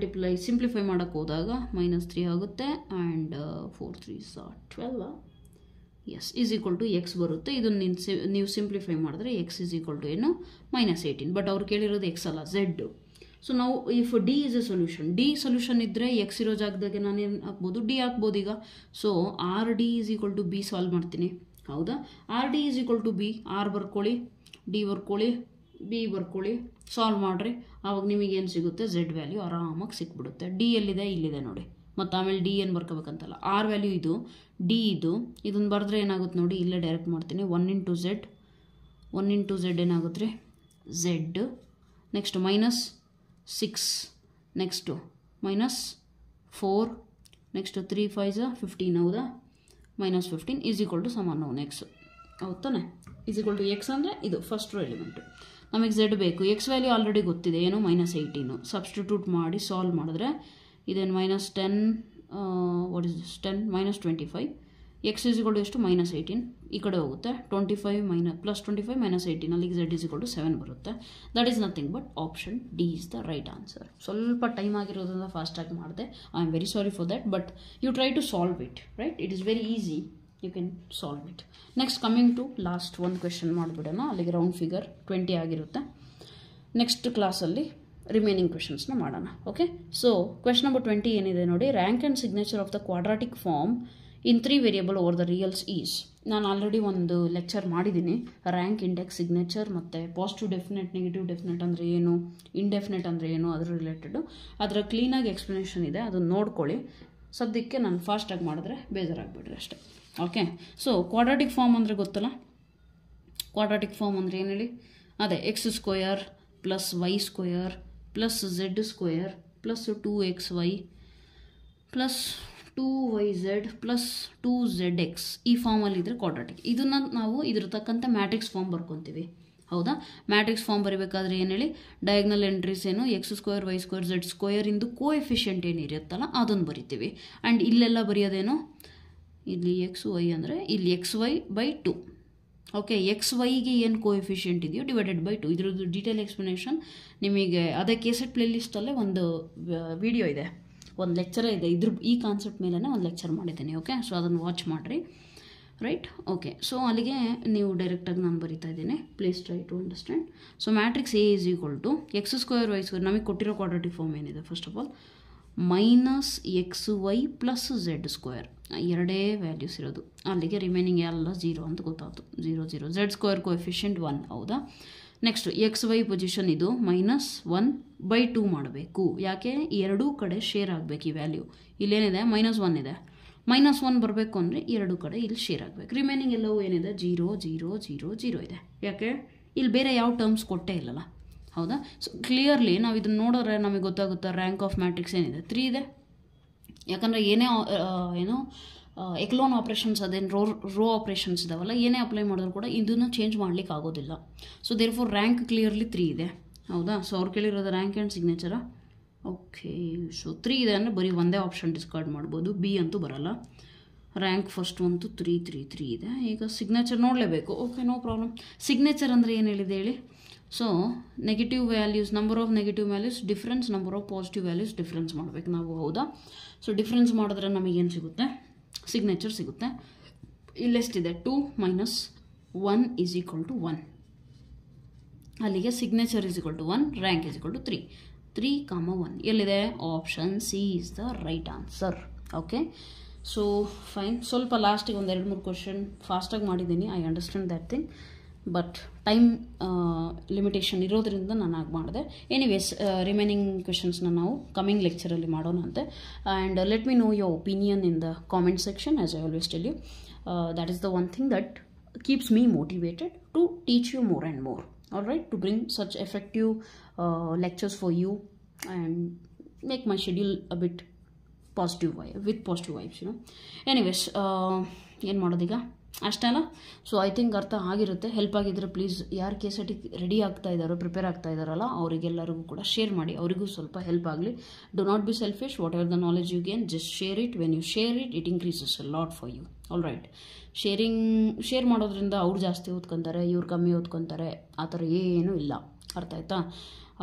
ಸಿಂಪ್ಲಿಫೈ ಮಾಡೋಕ್ಕೆ ಹೋದಾಗ -3 ಆಗುತ್ತೆ. And 4 3s are 12. Yes, is equal to X ಬರುತ್ತೆ. ಇದನ್ನು ನೀವು ಸಿಂಪ್ಲಿಫೈ ಮಾಡಿದ್ರೆ ಎಕ್ಸ್ ಈಸ್ ಈಕ್ವಲ್ ಟು ಏನು? -18. ಬಟ್ ಅವ್ರು ಕೇಳಿರೋದು ಎಕ್ಸ್ ಅಲ್ಲ, ಝೆಡ್. ಸೊ ನಾವು if D is a solution, D solution ಇದ್ದರೆ ಎಕ್ಸ್ ಇರೋ ಜಾಗದಾಗೆ ನಾನೇನು ಹಾಕ್ಬೋದು? ಡಿ ಹಾಕ್ಬೋದು ಈಗ. So R D is equal to B solve ಮಾಡ್ತೀನಿ, ಹೌದಾ? R D is equal to B, R ಬರ್ಕೊಳ್ಳಿ, ಡಿ ಬರ್ಕೊಳ್ಳಿ, ಬಿ ಬರ್ಕೊಳ್ಳಿ, ಸಾಲ್ವ್ ಮಾಡಿರಿ. ಆವಾಗ ನಿಮಗೇನು ಸಿಗುತ್ತೆ? ಝೆಡ್ ವ್ಯಾಲ್ಯೂ ಆರಾಮಾಗಿ ಸಿಕ್ಬಿಡುತ್ತೆ. ಡಿ ಎಲ್ಲಿದೆ? ಇಲ್ಲಿದೆ ನೋಡಿ. ಮತ್ತು ಆಮೇಲೆ ಡಿ ಏನು ಬರ್ಕೋಬೇಕಂತಲ್ಲ, ಆರ್ ವ್ಯಾಲ್ಯೂ ಇದು, ಡಿ ಇದು. ಇದನ್ನು ಬರೆದ್ರೆ ಏನಾಗುತ್ತೆ ನೋಡಿ, ಇಲ್ಲೇ ಡೈರೆಕ್ಟ್ ಮಾಡ್ತೀನಿ. 1 × z, 1 × z ಏನಾಗುತ್ತೆ ರೀ? ಝೆಡ್. ನೆಕ್ಸ್ಟ್ -6, ನೆಕ್ಸ್ಟು -4, ನೆಕ್ಸ್ಟ್ 3 5 15, ಹೌದಾ? -15 is equal to some unknown X. ಹೌದು ತಾನೆ. ಇಸ್ ಈಕ್ವಲ್ ಟು ಎಕ್ಸ್ ಅಂದರೆ ಇದು ಫಸ್ಟ್ ರೋ ಎಲಿಮೆಂಟು. ನಮಗೆ ಝೆಡ್ ಬೇಕು. ಎಕ್ಸ್ ವ್ಯಾಲ್ಯೂ ಆಲ್ರೆಡಿ ಗೊತ್ತಿದೆ, ಏನು -18. ಸಬ್ಸ್ಟಿಟ್ಯೂಟ್ ಮಾಡಿ ಸಾಲ್ವ್ ಮಾಡಿದ್ರೆ ಇದೇನು -10 what is this 10 -25. X is equal to ಎಷ್ಟು -18 ಈ ಕಡೆ ಹೋಗುತ್ತೆ. 25 +25 -18 ಅಲ್ಲಿಗೆ ಝೆಡ್ ಇಸ್ ಈಕ್ವಲ್ ಟು 7 ಬರುತ್ತೆ. That is nothing but option D is the right answer. ಸ್ವಲ್ಪ ಟೈಮ್ ಆಗಿರೋದ್ರಿಂದ ಫಾಸ್ಟಾಗಿ ಮಾಡಿದೆ. I am very sorry for that, but you try to solve it, right? It is very easy, you can solve it. Next coming to last ಒಂದು ಕ್ವೆಶನ್ ಮಾಡಿಬಿಡೋಣ. ಅಲ್ಲಿಗೆ ರೌಂಡ್ ಫಿಗರ್ 20 ಆಗಿರುತ್ತೆ. ನೆಕ್ಸ್ಟ್ ಕ್ಲಾಸಲ್ಲಿ ರಿಮೈನಿಂಗ್ ಕ್ವೆಶನ್ಸ್ನ ಮಾಡೋಣ. ಓಕೆ, ಸೊ ಕ್ವೆಶನ್ ನಂಬರ್ 20 ಏನಿದೆ ನೋಡಿ. Rank and signature of the quadratic form in 3 variable over the reals is. ನಾನು ಆಲ್ರೆಡಿ ಒಂದು ಲೆಕ್ಚರ್ ಮಾಡಿದ್ದೀನಿ. ರ್ಯಾಂಕ್, ಇಂಡೆಕ್ಸ್, ಸಿಗ್ನೇಚರ್ ಮತ್ತು ಪಾಸಿಟಿವ್ ಡೆಫಿನೆಟ್, ನೆಗೆಟಿವ್ ಡೆಫಿನೆಟ್ ಅಂದರೆ ಏನು, ಇಂಡೆಫಿನೆಟ್ ಅಂದರೆ ಏನು, ಅದ್ರ ರಿಲೇಟೆಡು ಅದರ ಕ್ಲೀನಾಗಿ ಎಕ್ಸ್ಪ್ಲನೇಷನ್ ಇದೆ, ಅದನ್ನು ನೋಡ್ಕೊಳ್ಳಿ. ಸದ್ಯಕ್ಕೆ ನಾನು ಫಾಸ್ಟಾಗಿ ಮಾಡಿದ್ರೆ ಬೇಜಾರಾಗ್ಬಿಡ್ರಿ ಅಷ್ಟೇ. ಓಕೆ, ಸೊ ಕ್ವಾಡ್ರಾಟಿಕ್ ಫಾರ್ಮ್ ಅಂದರೆ ಗೊತ್ತಲ್ಲ. ಕ್ವಾಡ್ರಾಟಿಕ್ ಫಾರ್ಮ್ ಅಂದರೆ ಏನು ಹೇಳಿ? ಅದೇ x² + y² + z² + 2xy + 2yz + 2zx ಈ ಫಾರ್ಮಲ್ಲಿ ಇದ್ದರೆ ಕ್ವಾಡ್ರಾಟಿಕ್. ಇದನ್ನು ನಾವು ಇದ್ರ ತಕ್ಕಂಥ ಮ್ಯಾಟ್ರಿಕ್ಸ್ ಫಾರ್ಮ್ ಬರ್ಕೊತೀವಿ. ಹೌದಾ? ಮ್ಯಾಟ್ರಿಕ್ಸ್ ಫಾರ್ಮ್ ಬರೀಬೇಕಾದ್ರೆ ಏನು ಹೇಳಿ? ಡಯಾಗ್ನಲ್ ಎಂಟ್ರೀಸ್ ಏನು x² y² z² ಇಂದು ಕೋಎಫಿಷಿಯಂಟ್ ಏನಿರುತ್ತಲ್ಲ ಅದನ್ನು ಬರಿತೀವಿ. ಆ್ಯಂಡ್ ಇಲ್ಲೆಲ್ಲ ಬರೆಯೋದೇನು? ಇಲ್ಲಿ xy ಅಂದರೆ ಇಲ್ಲಿ xy/2. ಓಕೆ, XYಗೆ ಏನು ಕೋಎಫಿಷಿಯಂಟ್ ಇದೆಯೋ /2. ಇದ್ರದ್ದು ಡೀಟೇಲ್ ಎಕ್ಸ್ಪ್ಲನೇಷನ್ ನಿಮಗೆ ಅದೇ ಕೇಸೆಟ್ ಪ್ಲೇಲಿಸ್ಟಲ್ಲೇ ಒಂದು ವಿಡಿಯೋ ಇದೆ, ಒಂದು ಲೆಕ್ಚರೇ ಇದೆ. ಈ ಕಾನ್ಸೆಪ್ಟ್ ಮೇಲೇ ಒಂದು ಲೆಕ್ಚರ್ ಮಾಡಿದ್ದೀನಿ. ಓಕೆ, ಸೊ ಅದನ್ನು ವಾಚ್ ಮಾಡಿರಿ, ರೈಟ್? ಓಕೆ, ಸೊ ಅಲ್ಲಿಗೆ ನೀವು ಡೈರೆಕ್ಟಾಗಿ ನಾನು ಬರಿತಾ ಇದ್ದೀನಿ. Please try to understand. So matrix A is equal to x² y² ನಮಗೆ ಕೊಟ್ಟಿರೋ ಕ್ವಾಡ್ರಾಟಿಕ್ ಫಾರ್ಮ್ ಏನಿದೆ first of all -xy + z². ಎರಡೇ ವ್ಯಾಲ್ಯೂಸ್ ಇರೋದು. ಅಲ್ಲಿಗೆ ರಿಮೈನಿಂಗ್ ಎಲ್ಲ 0 ಅಂತ ಗೊತ್ತಾಯ್ತು. 0 0 z² ಕೋಎಫಿಷಿಯಂಟ್ 1. ಹೌದಾ? ನೆಕ್ಸ್ಟ್ xy ಪೊಸಿಷನ್ ಇದು -1/2 ಮಾಡಬೇಕು. ಯಾಕೆ? ಎರಡೂ ಕಡೆ ಶೇರ್ ಆಗಬೇಕು ಈ ವ್ಯಾಲ್ಯೂ. ಇಲ್ಲೇನಿದೆ -1 ಇದೆ. -1 ಬರಬೇಕು ಅಂದರೆ ಎರಡೂ ಕಡೆ ಇಲ್ಲಿ ಶೇರ್ ಆಗಬೇಕು. ರಿಮೈನಿಂಗ್ ಎಲ್ಲವೂ ಏನಿದೆ 0 0 0 0 ಇದೆ. ಯಾಕೆ? ಇಲ್ಲಿ ಬೇರೆ ಯಾವ ಟರ್ಮ್ಸ್ ಕೊಟ್ಟೇ ಇಲ್ಲಲ್ಲ. ಹೌದಾ? ಸೊ ಕ್ಲಿಯರ್ಲಿ ನಾವು ಇದನ್ನು ನೋಡಿದ್ರೆ ನಮಗೆ ಗೊತ್ತಾಗುತ್ತೆ ರ್ಯಾಂಕ್ ಆಫ್ ಮ್ಯಾಟ್ರಿಕ್ಸ್ ಏನಿದೆ 3 ಇದೆ. ಯಾಕಂದರೆ ಏನೇ ಏನೋ ಎಕ್ಲೋನ್ ಆಪ್ರೇಷನ್ಸ್ ಅದೇನು ರೋ ಆಪ್ರೇಷನ್ಸ್ ಇದಾವಲ್ಲ, ಏನೇ ಅಪ್ಲೈ ಮಾಡಿದ್ರು ಕೂಡ ಇದನ್ನು ಚೇಂಜ್ ಮಾಡಲಿಕ್ಕೆ ಆಗೋದಿಲ್ಲ. So therefore rank clearly 3 ಇದೆ. ಹೌದಾ? ಸೊ ಅವ್ರು ಕೇಳಿರೋದು ರ್ಯಾಂಕ್ ಆ್ಯಂಡ್ ಸಿಗ್ನೇಚರಾ? ಓಕೆ, ಸೊ 3 ಇದೆ ಅಂದರೆ ಬರೀ ಒಂದೇ ಆಪ್ಷನ್ ಡಿಸ್ಕಾರ್ಡ್ ಮಾಡ್ಬೋದು. ಬಿ ಅಂತೂ ಬರಲ್ಲ. ರ್ಯಾಂಕ್ ಫಸ್ಟ್ ಅಂತೂ 3 3 3 ಇದೆ. ಈಗ ಸಿಗ್ನೇಚರ್ ನೋಡಲೇಬೇಕು. Okay, no problem. ಸಿಗ್ನೇಚರ್ ಅಂದರೆ ಏನು ಹೇಳಿದೆ ಹೇಳಿ? So negative values, number of negative values difference, number of positive values difference ಮಾಡಬೇಕು ನಾವು. ಹೌದಾ? ಸೊ ಡಿಫ್ರೆನ್ಸ್ ಮಾಡಿದ್ರೆ ನಮಗೇನು ಸಿಗುತ್ತೆ? ಸಿಗ್ನೇಚರ್ ಸಿಗುತ್ತೆ. ಇಲ್ಲೆಷ್ಟಿದೆ? 2 - 1 = 1. ಅಲ್ಲಿಗೆ ಸಿಗ್ನೇಚರ್ = 1, ರ್ಯಾಂಕ್ = 3. 3, 1 ಎಲ್ಲಿದೆ? Option C is the right answer. Okay, so fine. ಸ್ವಲ್ಪ ಲಾಸ್ಟಿಗೆ ಒಂದು 2-3 ಕ್ವಶನ್ ಫಾಸ್ಟಾಗಿ ಮಾಡಿದ್ದೀನಿ. I understand that thing, but time limitation ಇರೋದ್ರಿಂದ ನಾನು ಆಗಿ ಮಾಡಿದೆ. ಎನಿವೇಸ್ ರಿಮೈನಿಂಗ್ ಕ್ವೆಶನ್ಸ್ನ ನಾವು ಕಮಿಂಗ್ ಲೆಕ್ಚರಲ್ಲಿ ಮಾಡೋಣ ಅಂತೆ. And let me know your opinion in the comment section. As I always tell you, that is the one thing that keeps me motivated to teach you more and more. All right, to bring such effective lectures for you and make my schedule a bit positive with positive vibes, you know. Anyways, ಏನು ಮಾಡೋದೀಗ ಅಷ್ಟೇ ಅಲ್ಲ. ಸೊ ಐ ಥಿಂಕ್ ಅರ್ಥ ಆಗಿರುತ್ತೆ. ಹೆಲ್ಪ್ ಆಗಿದ್ದರೆ ಪ್ಲೀಸ್ ಯಾರು KCET ರೆಡಿ ಆಗ್ತಾ ಇದ್ದಾರೋ, ಪ್ರಿಪೇರ್ ಆಗ್ತಾ ಇದ್ದಾರಲ್ಲ, ಅವರಿಗೆಲ್ಲರಿಗೂ ಕೂಡ ಶೇರ್ ಮಾಡಿ. ಅವರಿಗೂ ಸ್ವಲ್ಪ ಹೆಲ್ಪ್ ಆಗಲಿ. Do not be selfish. Whatever the knowledge you gain, just share it. When you share it, it increases a lot for you. All right, share ಮಾಡೋದ್ರಿಂದ ಅವ್ರು ಜಾಸ್ತಿ ಓದ್ಕೊತಾರೆ, ಇವ್ರು ಕಮ್ಮಿ ಓದ್ಕೊತಾರೆ, ಆ ಥರ ಏನೂ ಇಲ್ಲ. ಅರ್ಥ ಆಯ್ತಾ?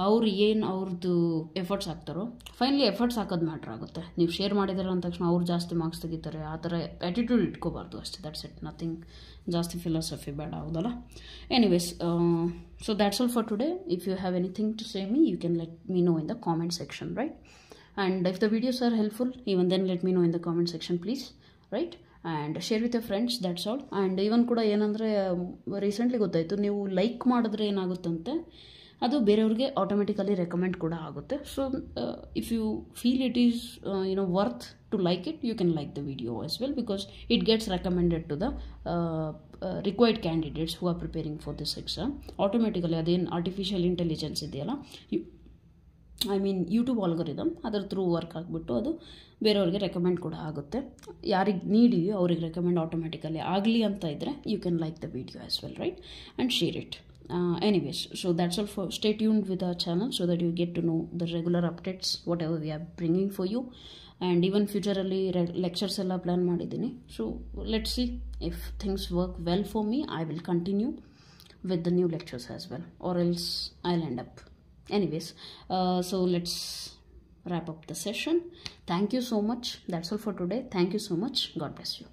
ಅವ್ರು ಏನು ಅವ್ರದ್ದು ಎಫರ್ಟ್ಸ್ ಹಾಕ್ತಾರೋ, ಫೈನಲಿ ಎಫರ್ಟ್ಸ್ ಹಾಕೋದು ಮ್ಯಾಟ್ರ್ ಆಗುತ್ತೆ. ನೀವು ಶೇರ್ ಮಾಡಿದಾರೆ ಅಂದ ತಕ್ಷಣ ಅವ್ರು ಜಾಸ್ತಿ ಮಾರ್ಕ್ಸ್ ತೆಗಿತಾರೆ, ಆ ಥರ ಆ್ಯಟಿಟ್ಯೂಡ್ ಇಟ್ಕೋಬಾರ್ದು ಅಷ್ಟೇ. ದಟ್ಸ್ ಇಟ್, ನಥಿಂಗ್ ಜಾಸ್ತಿ ಫಿಲಾಸಫಿ ಬೇಡ. ಹೌದಲ್ಲ? Anyways, so that's all for today. If you have anything to say me, you can let me know in the comment section, right? And if the videos are helpful, even then let me know in the comment section, please, right? And share with your friends, that's all. And even ಕೂಡ ಏನಂದರೆ ರೀಸೆಂಟ್ಲಿ ಗೊತ್ತಾಯಿತು, ನೀವು ಲೈಕ್ ಮಾಡಿದ್ರೆ ಏನಾಗುತ್ತಂತೆ, ಅದು ಬೇರೆಯವ್ರಿಗೆ ಆಟೋಮೆಟಿಕಲಿ ರೆಕಮೆಂಡ್ ಕೂಡ ಆಗುತ್ತೆ. So if you feel it is worth to like it, you can like the video as well, because it gets recommended to the required candidates who are preparing for this exam. Automatically ಅದೇನು ಆರ್ಟಿಫಿಷಿಯಲ್ ಇಂಟೆಲಿಜೆನ್ಸ್ ಇದೆಯಲ್ಲ, ಐ ಮೀನ್ ಯೂಟ್ಯೂಬ್ ಆಲ್ಗೊರಿದಮ್ ಅದರ ಥ್ರೂ ವರ್ಕ್ ಆಗಿಬಿಟ್ಟು ಅದು ಬೇರೆಯವ್ರಿಗೆ ರೆಕಮೆಂಡ್ ಕೂಡ ಆಗುತ್ತೆ. ಯಾರಿಗೆ ನೀಡಿದೆಯೋ ಅವ್ರಿಗೆ ರೆಕಮೆಂಡ್ ಆಟೋಮೆಟಿಕಲಿ ಆಗಲಿ ಅಂತ ಇದ್ದರೆ you can like the video as well, right, and share it. Anyways, so that's all. For stay tuned with our channel so that you get to know the regular updates whatever we are bringing for you, and even future alli lectures ella plan madidini. So let's see if things work well for me. I will continue with the new lectures as well, or else I'll end up. Anyways, so let's wrap up the session. Thank you so much. That's all for today. Thank you so much. God bless you.